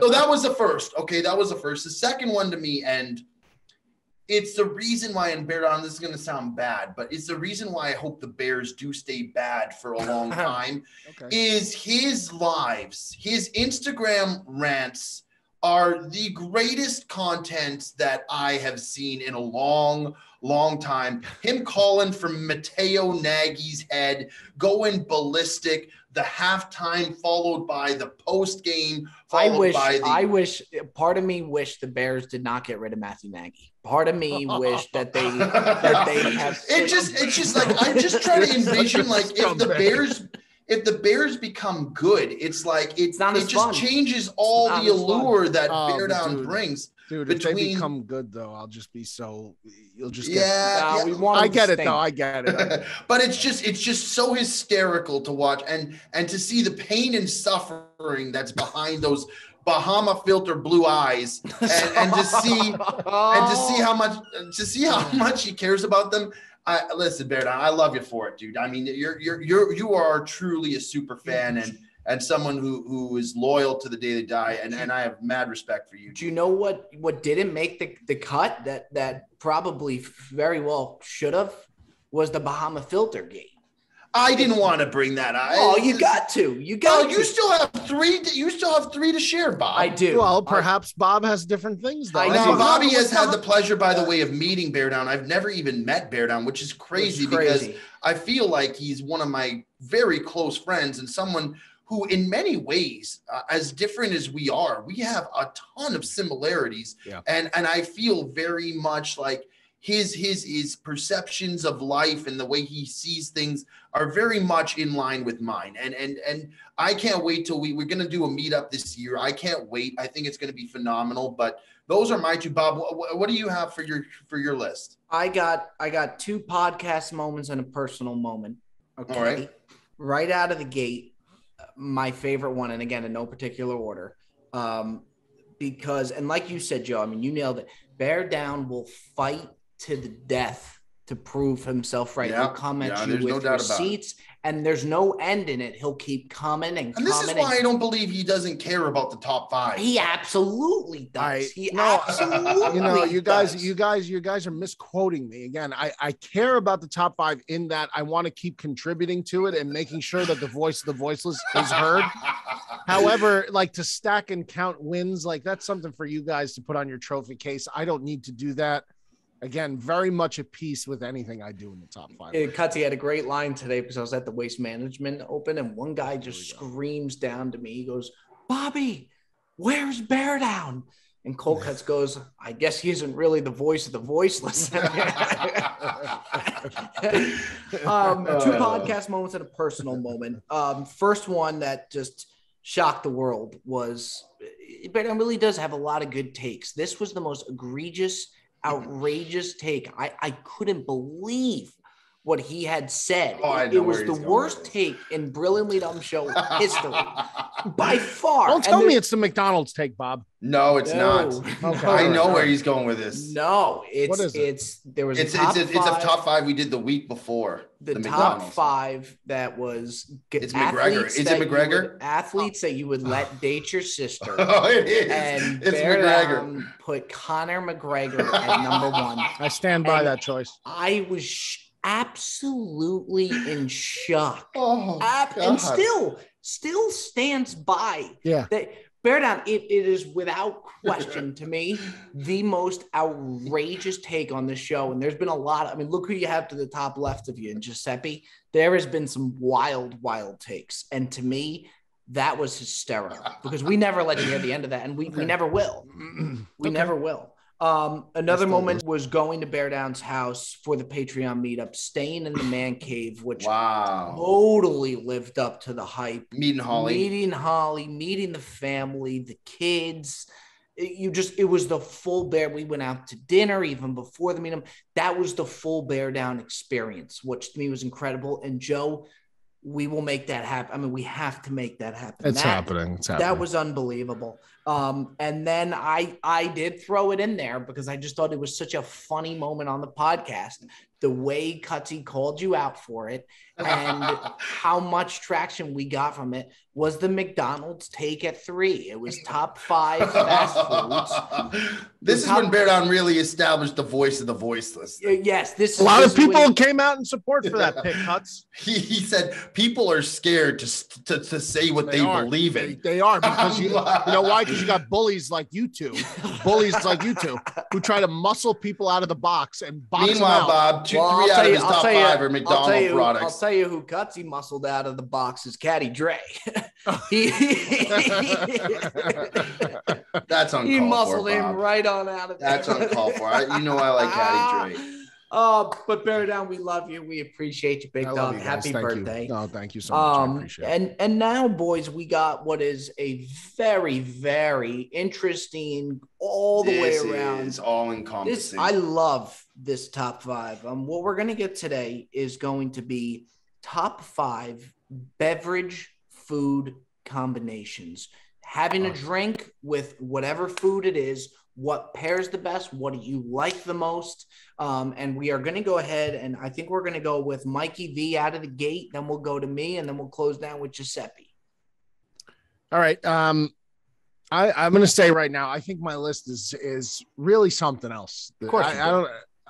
So that was the first. Okay, that was the first. The second one to me, and it's the reason why, and Bear Down, this is going to sound bad, but it's the reason why I hope the Bears do stay bad for a long time, is his lives, his Instagram rants are the greatest content that I have seen in a long time. Him calling for Matteo Nagy's head, going ballistic, the halftime followed by the post game. I wish part of me wished the Bears did not get rid of Matthew Nagy. Part of me wished that they have. It's just like I just try to envision, like, if the Bears become good, it's like it just fun. changes all the allure that Bear Down brings. Dude, if they become good, though, I'll just be so. You'll just get. We want. I get it, though. I get it. But it's just so hysterical to watch and to see the pain and suffering that's behind those Bahama filter blue eyes, and to see how much he cares about them. Listen, Bear Down, I love you for it, dude. I mean, you are truly a super fan and someone who is loyal to the day they die, and I have mad respect for you. Do you know what didn't make the cut that probably very well should have was the Bahama filter game? I didn't want to bring that up. Oh, you got to. You got. You still have three. You still have three to share, Bob. I do. Well, perhaps Bob has different things, though. Now, Bobby has had the pleasure, by the way, of meeting Bear Down. I've never even met Bear Down, which is crazy because I feel like he's one of my very close friends and someone who, in many ways, as different as we are, we have a ton of similarities. Yeah. And I feel very much like his perceptions of life and the way he sees things are very much in line with mine. And I can't wait till we're going to do a meetup this year. I can't wait. I think it's going to be phenomenal. But those are my two. Bob, what do you have for your list? I got two podcast moments and a personal moment. Okay. All right. Right out of the gate, my favorite one, and again, in no particular order, because, and like you said, Joe, I mean, you nailed it. Bear Down will fight to the death to prove himself right. He'll come at you with receipts, and there's no end in it. He'll keep coming and this is why I don't believe he doesn't care about the top five. He absolutely does. Absolutely. You guys are misquoting me again. I care about the top five in that I want to keep contributing to it and making sure that the voice of the voiceless is heard. However, like to stack and count wins, like that's something for you guys to put on your trophy case. I don't need to do that. Again, very much at peace with anything I do in the top five. Cutsy had a great line today because I was at the Waste Management Open and one guy just screams down to me. He goes, "Bobby, where's Bear Down?" And Cold Cuts goes, "I guess he isn't really the voice of the voiceless." Two podcast moments and a personal moment. First one that just shocked the world was Bear Down really does have a lot of good takes. This was the most egregious, outrageous take. I couldn't believe what he had said. It was the worst take in Brilliantly Dumb Show history by far. Don't tell me it's the McDonald's take, Bob. No, it's not. Okay. I know where he's going with this. No, it's a top five we did the week before. The top five that was it's McGregor. Is it McGregor? Athletes that you would let date your sister. Oh, it is. And it's McGregor. Put Conor McGregor at number one. I stand by that choice. I was absolutely in shock. And still stands by. Yeah. Bear Down, it is without question to me the most outrageous take on the show. And there's been a lot. I mean, look who you have to the top left of you in Giuseppe. There has been some wild takes. And to me, that was hysterical because we never let you hear the end of that. And we never will. We never will. Another moment was going to Bear Down's house for the Patreon meetup, staying in the man cave, which totally lived up to the hype. Meeting Holly, meeting the family, the kids. It was the full Bear. We went out to dinner even before the meetup. That was the full Bear Down experience, which to me was incredible. And Joe, we will make that happen. I mean, we have to make that happen. It's happening. That was unbelievable. And then I did throw it in there because I just thought it was such a funny moment on the podcast. The way Cutsy called you out for it and how much traction we got from it was the McDonald's take at 3. It was top 5 fast foods. This is when Bear Down really established the voice of the voiceless. Yes, this is a lot of people came out in support for that pick, Cuts. He said people are scared to say what they believe in. They are because you know why? Because you got bullies like you two, who try to muscle people out of the box and box Meanwhile, them out. Bob, 3 out of his top 5 are McDonald's products. I'll tell you who Cutsy muscled out of the box is Caddy Dre. That's uncalled for. He muscled him right on out of there. That's uncalled for. I like Caddy Dre. But Bear Down, we love you. We appreciate you, big dog. Happy birthday. Oh, thank you so much. I appreciate it. And now, boys, we got what is a very, very interesting all the way around. It's all encompassing. I love this top 5. What we're going to get today is going to be top 5 beverage food combinations. Having a drink with whatever food it is, what pairs the best, what do you like the most? And we are going to go ahead, and I think we're going to go with Mikey V out of the gate, then we'll go to me, and then we'll close down with Giuseppe. All right. I'm going to say right now, I think my list is really something else. Of course.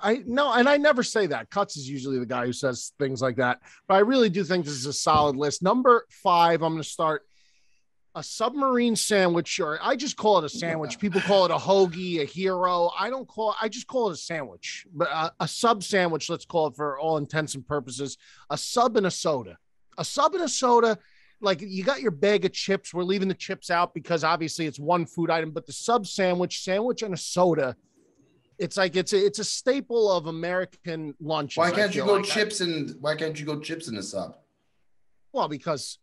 I no, and I never say that. Cuts is usually the guy who says things like that. But I really do think this is a solid list. Number 5, I'm going to start a submarine sandwich, or I just call it a sandwich. People call it a hoagie, a hero. I just call it a sandwich, but a sub sandwich, let's call it for all intents and purposes, a sub and a soda. A sub and a soda, like you got your bag of chips. We're leaving the chips out because obviously it's one food item, but the sub sandwich and a soda, it's like it's a staple of American lunches. Why can't you go like chips in a sub? Well, because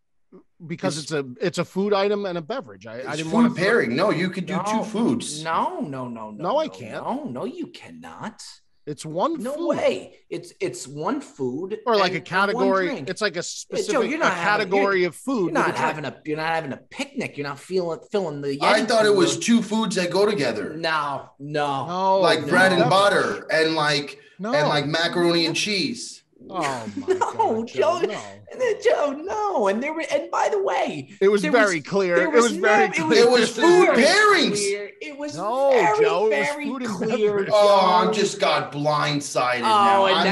it's a food item and a beverage. I didn't food want to pairing. No, you could do 2 foods. No, I can't. No, you cannot. It's one no food. way. It's one food or like a category. It's like a specific Joe, category of food. You're not having a picnic. You're not filling the. I thought it was 2 foods that go together. No. Like bread and butter and like macaroni and cheese. Oh my God, Joe, no. And by the way, it was very clear. It was very clear. It was food pairings. It was very clear. Oh, I just got blindsided now. And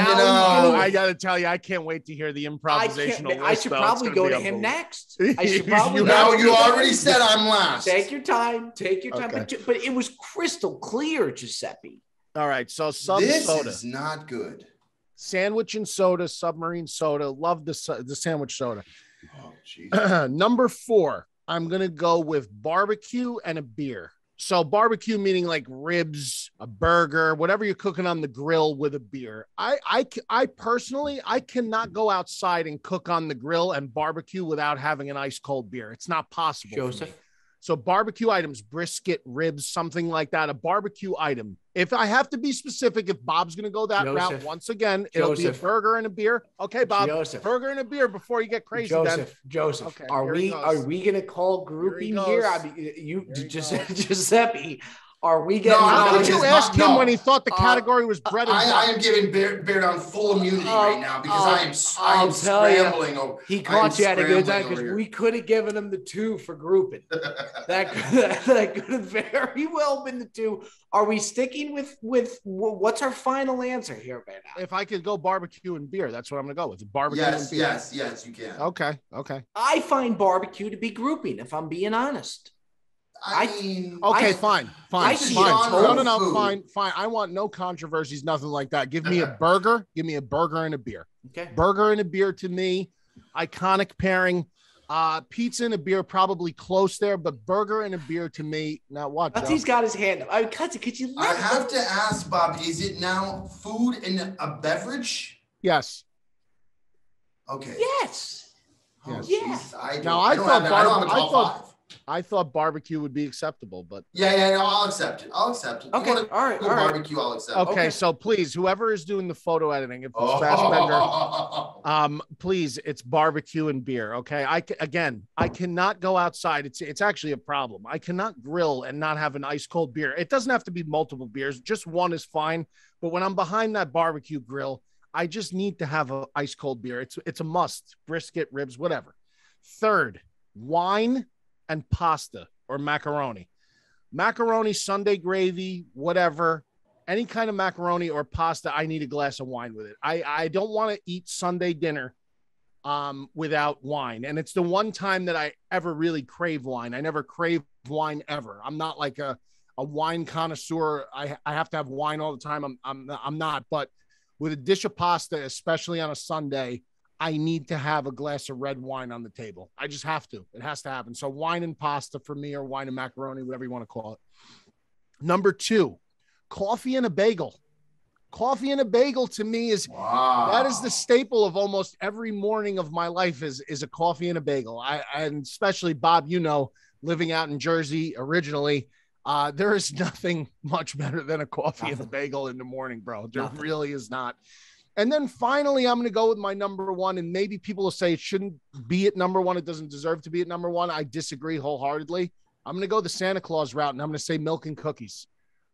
I got to tell you, I can't wait to hear the improvisational. I should probably go to him next. I should probably. No, you already said I'm last. Take your time. Okay. But it was crystal clear, Giuseppe. All right, so soda. This is not good. Sandwich and soda, submarine soda. Love the sandwich soda. Oh, geez. Number 4, I'm going to go with barbecue and a beer. So barbecue meaning like ribs, a burger, whatever you're cooking on the grill with a beer. I personally, I cannot go outside and cook on the grill and barbecue without having an ice cold beer. It's not possible. Joseph. So barbecue items, brisket, ribs, something like that, a barbecue item. If I have to be specific, if Bob's going to go that route, once again, it'll be a burger and a beer. Okay, Bob, burger and a beer before you get crazy. Joseph, okay, are we going to call grouping here? I mean, Giuseppe, are we getting? How did you ask him when he thought the category was bread and butter? I am giving Bear Down full immunity right now because I am scrambling. He caught you at a good time because we could have given him the 2 for grouping. that could have very well been the 2. Are we sticking with what's our final answer here, Bear Down? If I could go barbecue and beer, that's what I'm going to go with. Barbecue and beer. Yes, you can. Okay. I find barbecue to be grouping, if I'm being honest. Fine. No, fine. I want no controversies, nothing like that. Give me a burger. Give me a burger and a beer. Okay. Burger and a beer to me, iconic pairing. Pizza and a beer probably close there, but burger and a beer to me. Now what? He's got his hand up. I mean, could you? I have to ask, Bob. Is it now food and a beverage? Yes. Okay. Yes. Oh, yes. I thought barbecue would be acceptable, but yeah, no, I'll accept it. Okay, all right. Barbecue, I'll accept. Okay, so please, whoever is doing the photo editing, if it's Fassbender, please, it's barbecue and beer. Okay, I cannot go outside. It's actually a problem. I cannot grill and not have an ice cold beer. It doesn't have to be multiple beers. Just one is fine. But when I'm behind that barbecue grill, I just need to have an ice cold beer. It's a must. Brisket, ribs, whatever. Third, wine and pasta or macaroni. Macaroni, Sunday gravy, whatever. Any kind of macaroni or pasta, I need a glass of wine with it. I don't want to eat Sunday dinner without wine. And it's the one time that I ever really crave wine. I never crave wine ever. I'm not like a wine connoisseur. I have to have wine all the time. I'm not. But with a dish of pasta, especially on a Sunday, I need to have a glass of red wine on the table. I just have to. It has to happen. So wine and pasta for me, or wine and macaroni, whatever you want to call it. Number 2, coffee and a bagel. Coffee and a bagel to me that is the staple of almost every morning of my life is a coffee and a bagel. And especially Bob, living out in Jersey originally, there is nothing much better than a coffee and a bagel in the morning, bro. There really is not. And then finally, I'm going to go with my number 1, and maybe people will say it shouldn't be at number 1. It doesn't deserve to be at number 1. I disagree wholeheartedly. I'm going to go the Santa Claus route, and I'm going to say milk and cookies.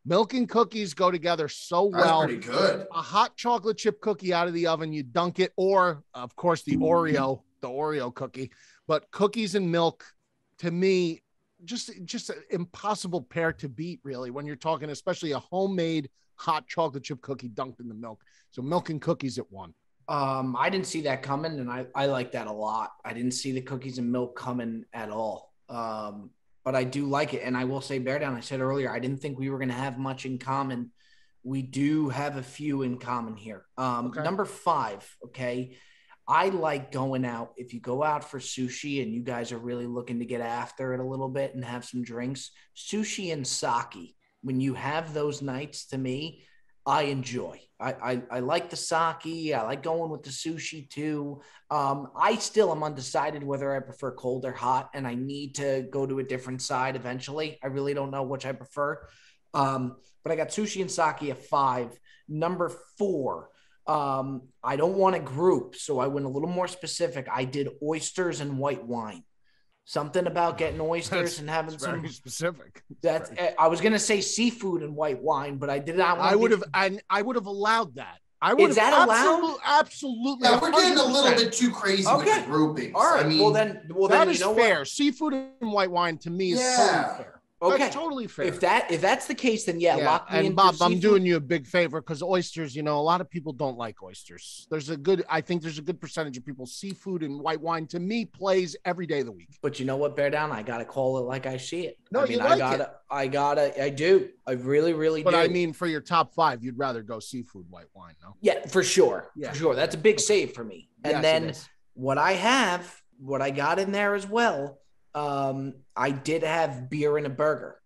Milk and cookies go together so well. That's pretty good. A hot chocolate chip cookie out of the oven, you dunk it, or of course the Oreo cookie. But cookies and milk, to me, just an impossible pair to beat, really, when you're talking especially a homemade hot chocolate chip cookie dunked in the milk. So milk and cookies at 1. I didn't see that coming, and I like that a lot. I didn't see the cookies and milk coming at all. But I do like it. And I will say, Bear Down, I said earlier, I didn't think we were going to have much in common. We do have a few in common here. Okay. Number 5, okay. I like going out. If you go out for sushi and you guys are really looking to get after it a little bit and have some drinks, sushi and sake, when you have those nights, to me, I enjoy. I like the sake. I like going with the sushi too. I still am undecided whether I prefer cold or hot, and I need to go to a different side eventually. I really don't know which I prefer. But I got sushi and sake at 5. Number 4, I don't want to group, so I went a little more specific. I did oysters and white wine. Something about getting oysters and having some very specific. That's I was gonna say seafood and white wine, but I did not. I would have allowed that. I would. Is that allowed? Absolutely. Yeah, we're getting a little bit too crazy with the groupings. All right. I mean, well then, that you is know fair. what? Seafood and white wine to me is totally fair. Okay, that's totally fair. If that's the case, then lock me in. And Bob, I'm doing you a big favor because oysters, a lot of people don't like oysters. I think there's a good percentage of people. Seafood and white wine to me plays every day of the week. But you know what, Bear Down, I gotta call it like I see it. No, I do. I really, really do. But I do. mean, for your top 5, you'd rather go seafood, white wine, no? Yeah, for sure. Yeah. For sure. That's a big save for me. And Yes, then what I got in there as well, I did have beer and a burger.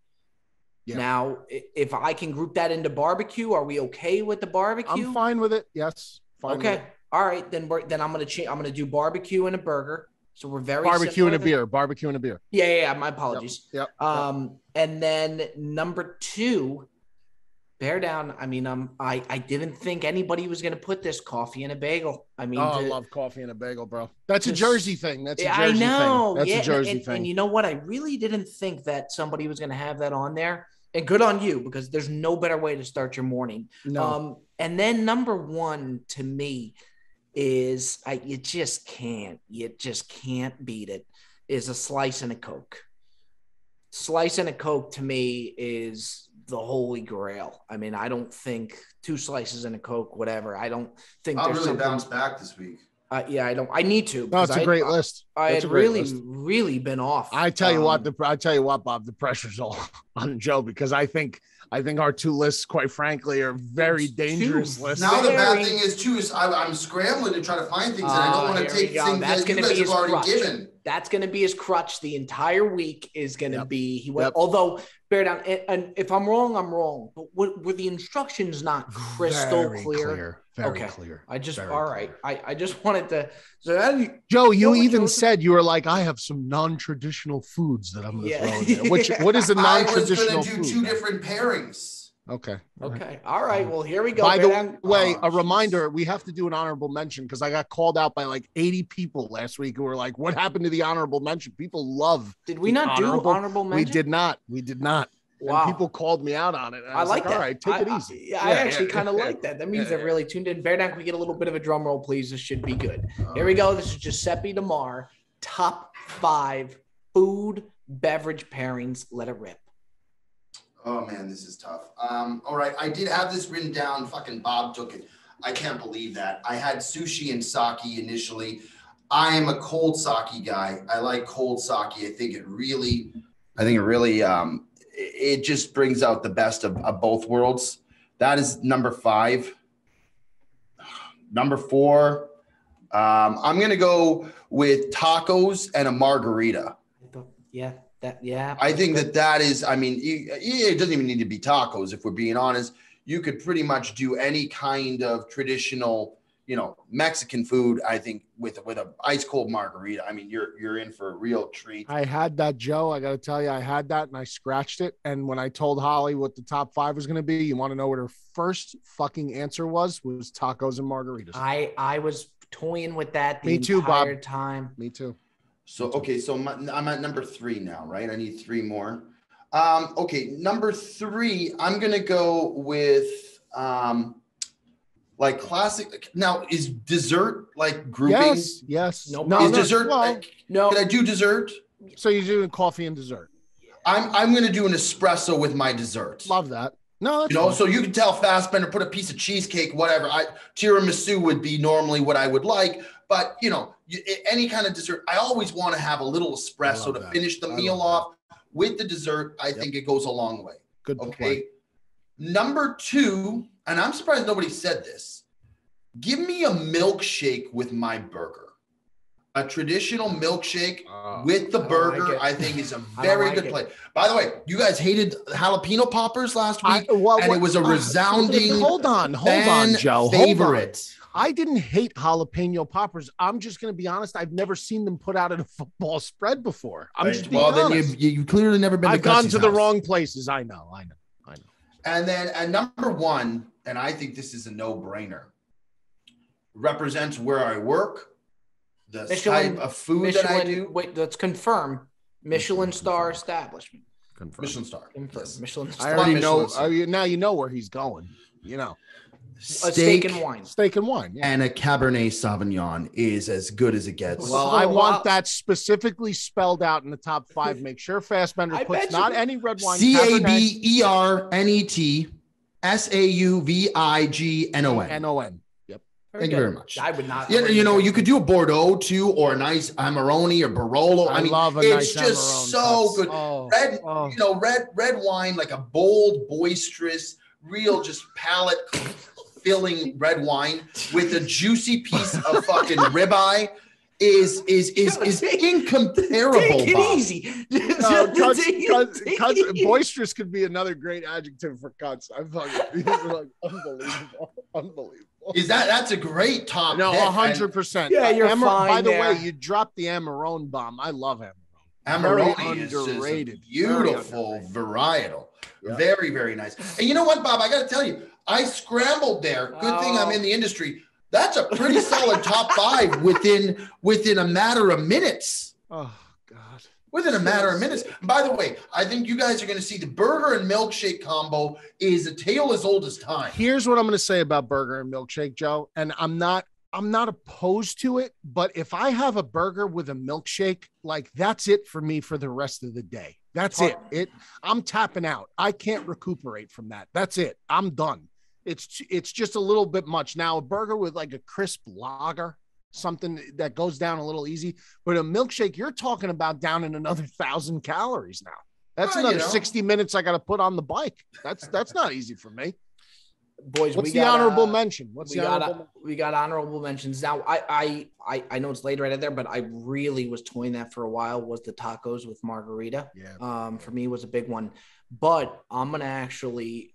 Yeah. Now, if I can group that into barbecue, are we okay with the barbecue? I'm fine with it. Yes. Fine okay. All right. Then I'm gonna I'm gonna do barbecue and a burger. So we're very barbecue and a beer. Barbecue and a beer. Yeah. My apologies. Yep. And then number 2, Bear Down. I mean, I didn't think anybody was gonna put this coffee and a bagel. I mean, I love coffee and a bagel, bro. That's a Jersey thing. That's a Jersey thing. That's a Jersey thing. And you know what? I really didn't think that somebody was gonna have that on there. And good on you, because there's no better way to start your morning. No. And then number 1 to me is you just can't beat it, is a slice and a Coke. Slice and a Coke to me is the holy grail. I mean, I don't think 2 slices and a Coke, whatever. I don't think I'll really bounce back this week. I need to. No, it's a great list. I had really been off. I tell you what, Bob, the pressure's all on Joe, because I think our 2 lists, quite frankly, are very dangerous lists. Now the bad thing is too is I'm scrambling to try to find things, and I don't want to take things that you guys have already given. That's going to be his crutch the entire week. Is going to be he went. Yep. Although, Bear Down, and if I'm wrong, I'm wrong. But were the instructions not crystal clear? Very clear. I just I just wanted to. So Joe, you even said you were like, I have some non-traditional foods that I'm going to throw in there. What is a non-traditional I was going to do 2 different pairings. Okay. All right. Well, here we go. By the way, a reminder, we have to do an honorable mention, because I got called out by like 80 people last week who were like, what happened to the honorable mention? People love. Did we not do honorable mention? We did not. Wow. And people called me out on it. I like that. All right, take it easy. I actually kind of like that. That means they're really tuned in. Bear Down, can we get a little bit of a drum roll, please? This should be good. Here we go. This is Giuseppe DeMar. Top 5 food beverage pairings. Let it rip. Oh man, this is tough. All right, I did have this written down. Fucking Bob took it. I can't believe that. I had sushi and sake initially. I am a cold sake guy. I like cold sake. I think it really, it just brings out the best of both worlds. That is number 5. Number 4, I'm gonna go with tacos and a margarita. Yeah. I think that is, I mean, it doesn't even need to be tacos. If we're being honest, you could pretty much do any kind of traditional, Mexican food. I think with a ice cold margarita, I mean, you're in for a real treat. I had that, Joe. I got to tell you, I had that and I scratched it. And when I told Holly what the top 5 was going to be, you want to know what her first fucking answer was tacos and margaritas. I was toying with that the entire time. Me too. So, okay. So I'm at number 3 now, right? I need 3 more. Okay. Number 3, I'm going to go with, like classic. Now, is dessert like grouping? Yes. No. Is dessert? No. Can I do dessert? So you're doing coffee and dessert. I'm going to do an espresso with my dessert. Love that. No, that's You know, fine. so you can tell Fassbender put a piece of cheesecake, whatever. Tiramisu would be normally what I would like, but you know, any kind of dessert, I always want to have a little espresso to finish the meal off with the dessert. I think it goes a long way. Good Okay. point. Number 2, and I'm surprised nobody said this. Give me a milkshake with my burger. A traditional milkshake with the burger, I think, is a very good play. By the way, you guys hated jalapeno poppers last week, and it was a resounding hold on, Joe. favorite. I didn't hate jalapeno poppers. I'm just going to be honest. I've never seen them put out in a football spread before. I'm just being honest. Then you clearly never been. I've gone to the wrong places. I know. And then at number 1, and I think this is a no-brainer, represents where I work. The type of food that I do. Wait, let's confirm. Michelin star establishment. Confirm. Michelin star. Yes. Michelin star. I already know. Michelin Now you know where he's going. You know, steak and wine. Steak and wine. Yeah. And a Cabernet Sauvignon is as good as it gets. Well, I want that specifically spelled out in the top 5. Make sure Fassbender puts not any red wine. CABERNET SAUVIGNON. NON. Thank you very much. I would not. Yeah, you know, you could do a Bordeaux too, or a nice Amarone or Barolo. I mean, love a it's nice just Amarone. so good. You know, red wine, like a bold, boisterous, real, just palate filling red wine with a juicy piece of fucking ribeye is incomparable. Take it Bob. easy. Boisterous could be another great adjective for cuts. I'm fucking like unbelievable. That's a great top? No, 100%. Yeah, you're fine. By the way, you dropped the Amarone bomb. I love Amarone. Amarone is underrated. just a beautiful varietal. Yeah. Very, very nice. And you know what, Bob? I got to tell you, I scrambled there. Good thing I'm in the industry. That's a pretty solid top 5 within a matter of minutes. Oh, God. Within a matter of minutes. By the way, I think you guys are going to see the burger and milkshake combo is a tale as old as time. Here's what I'm going to say about burger and milkshake, Joe. And I'm not opposed to it, but if I have a burger with a milkshake, like that's it for me for the rest of the day. That's it. I'm tapping out. I can't recuperate from that. That's it. I'm done. It's just a little bit much. Now, a burger with like a crisp lager, something that goes down a little easy, but a milkshake, you're talking about down in another 1,000 calories now. That's another 60 minutes I got to put on the bike. That's not easy for me. Boys, what's the honorable mention? We got honorable mentions. Now, I know it's late right there, but I really was toying that for a while. Was the tacos with margarita? Yeah. For me, was a big one. But I'm gonna actually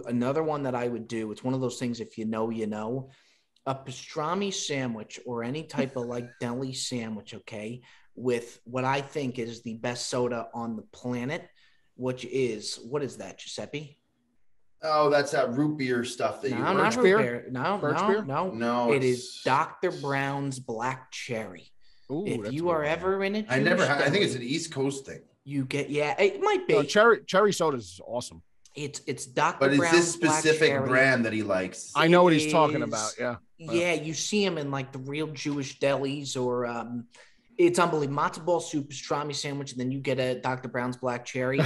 another one that I would do. It's one of those things. If you know, you know. A pastrami sandwich or any type of like deli sandwich, okay, with what I think is the best soda on the planet, which is what is that, Giuseppe? Oh, that's that root beer stuff that not root beer. No. It it's... is Dr. Brown's Black Cherry. Ooh, if you are ever in it, I never had. I think it's an East Coast thing. You get it might be. No, cherry soda is awesome. It's Dr. But Brown's it's this specific Black brand that he likes. I know what he's talking about. Yeah. Yeah, you see him in like the real Jewish delis or it's unbelievable. Matzo ball soup, pastrami sandwich, and then you get a Dr. Brown's Black Cherry.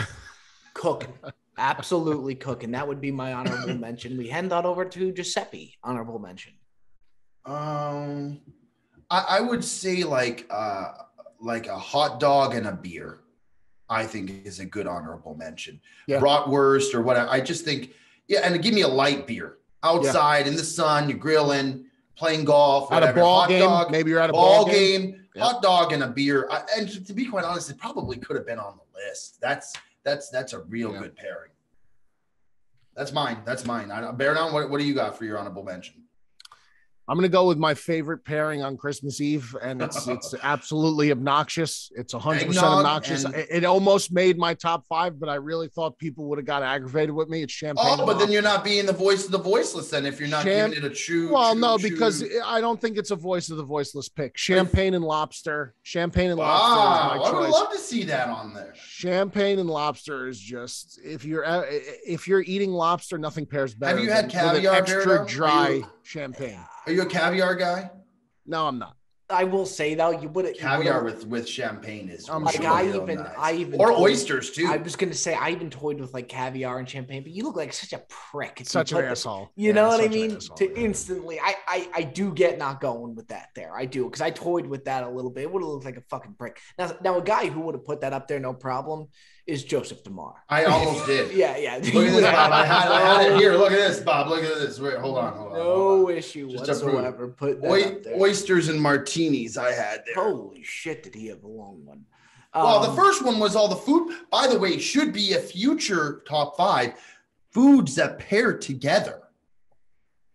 Cooking. Absolutely cooking. That would be my honorable mention. We hand that over to Giuseppe. Honorable mention. I would say like a hot dog and a beer, I think is a good honorable mention. Yeah. Bratwurst or whatever. I just think, and give me a light beer outside in the sun, you're grilling, playing golf, whatever. At a ball game. Dog, maybe you're at a ball game. Hot dog and a beer. And to be quite honest, it probably could have been on the list. That's a real good pairing. That's mine. Bear down. What do you got for your honorable mention? I'm going to go with my favorite pairing on Christmas Eve, and it's absolutely obnoxious. It's 100% obnoxious. It almost made my top 5, but I really thought people would have got aggravated with me. It's champagne. Oh, but then you're not being the voice of the voiceless then if you're not giving it a true. Well, because I don't think it's a voice of the voiceless pick. Champagne and lobster. Champagne and lobster is my choice. I would love to see that on there. Champagne and lobster is just if you're eating lobster, nothing pairs better. Have you had caviar? Extra dry champagne. Are you a caviar guy? No, I'm not. I will say though, you would Caviar with champagne is I'm like sure. I real even nice. I even or told- oysters too. I was gonna say I even toyed with like caviar and champagne, but you look like such a prick. if you Such an put the- asshole. You Yeah, know what I such an mean? asshole, To yeah. instantly, I do get not going with that there. I do because I toyed with that a little bit. It would have looked like a fucking prick. Now a guy who would have put that up there, no problem, is Joseph DeMar. I almost did. Yeah. Look at this, Bob. I had it here. Look at this, Bob. Look at this. Wait, hold on. No issue Just to prove. whatsoever. Put that up there. Oysters and martinis I had there. Holy shit, did he have a long one? Well, the first one was all the food. By the way, should be a future top 5 foods that pair together.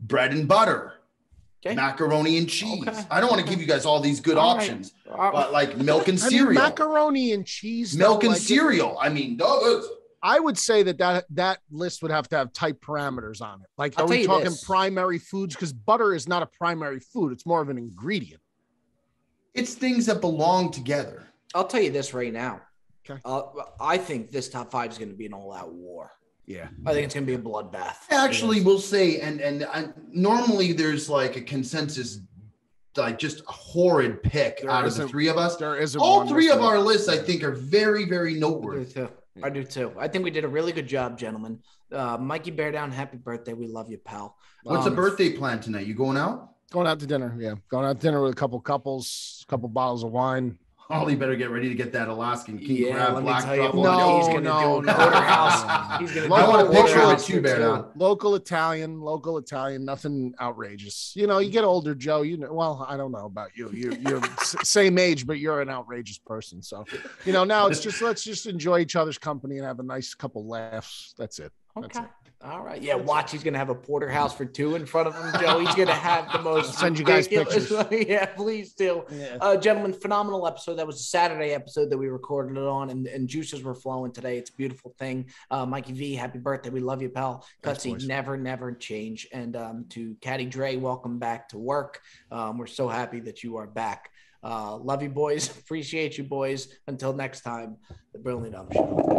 Bread and butter, Okay. macaroni and cheese. Okay. I don't want to give you guys all these good All right. options, but like milk and I mean, cereal. macaroni and cheese. Milk though, and like, cereal. I mean, those. I would say that list would have to have tight parameters on it. Like, I'll are tell we you talking this. primary foods? Because butter is not a primary food; it's more of an ingredient. It's things that belong together. I'll tell you this right now. Okay. I think this top 5 is going to be an all-out war. Yeah, I think it's going to be a bloodbath. Actually, we'll say, and normally there's like a consensus, like just a horrid pick There out of the isn't- 3 of us. there isn't All one 3 of listed. our lists, I think, are very, very I do noteworthy. too. I do too. I think we did a really good job, gentlemen. Mikey Bear Down, happy birthday. We love you, pal. What's the birthday plan tonight? You going out? Going out to dinner. Yeah, going out to dinner with a couple bottles of wine. Holly better get ready to get that Alaskan king Yeah, crab let me black tell you truffle. what No, he's going to no, do. no. Porterhouse. He's going to I do want a picture of Porterhouse it too, Bear too. Down. Local Italian, nothing outrageous. You know, you get older, Joe. You know, well, I don't know about you. You're same age, but you're an outrageous person. So, you know, now it's just let's just enjoy each other's company and have a nice couple laughs. That's it. That's Okay. it. All right. Yeah, watch. He's going to have a porterhouse for 2 in front of him, Joe. He's going to have the most. I'll send you guys ridiculous- pictures. Yeah, please do. Yeah. Gentlemen, phenomenal episode. That was a Saturday episode that we recorded it on, and juices were flowing today. It's a beautiful thing. Mikey V, happy birthday. We love you, pal. Thanks, Cutsy, boys. never change. And to Caddy Dre, welcome back to work. We're so happy that you are back. Love you, boys. Appreciate you, boys. Until next time, the Brilliant Dumb Show.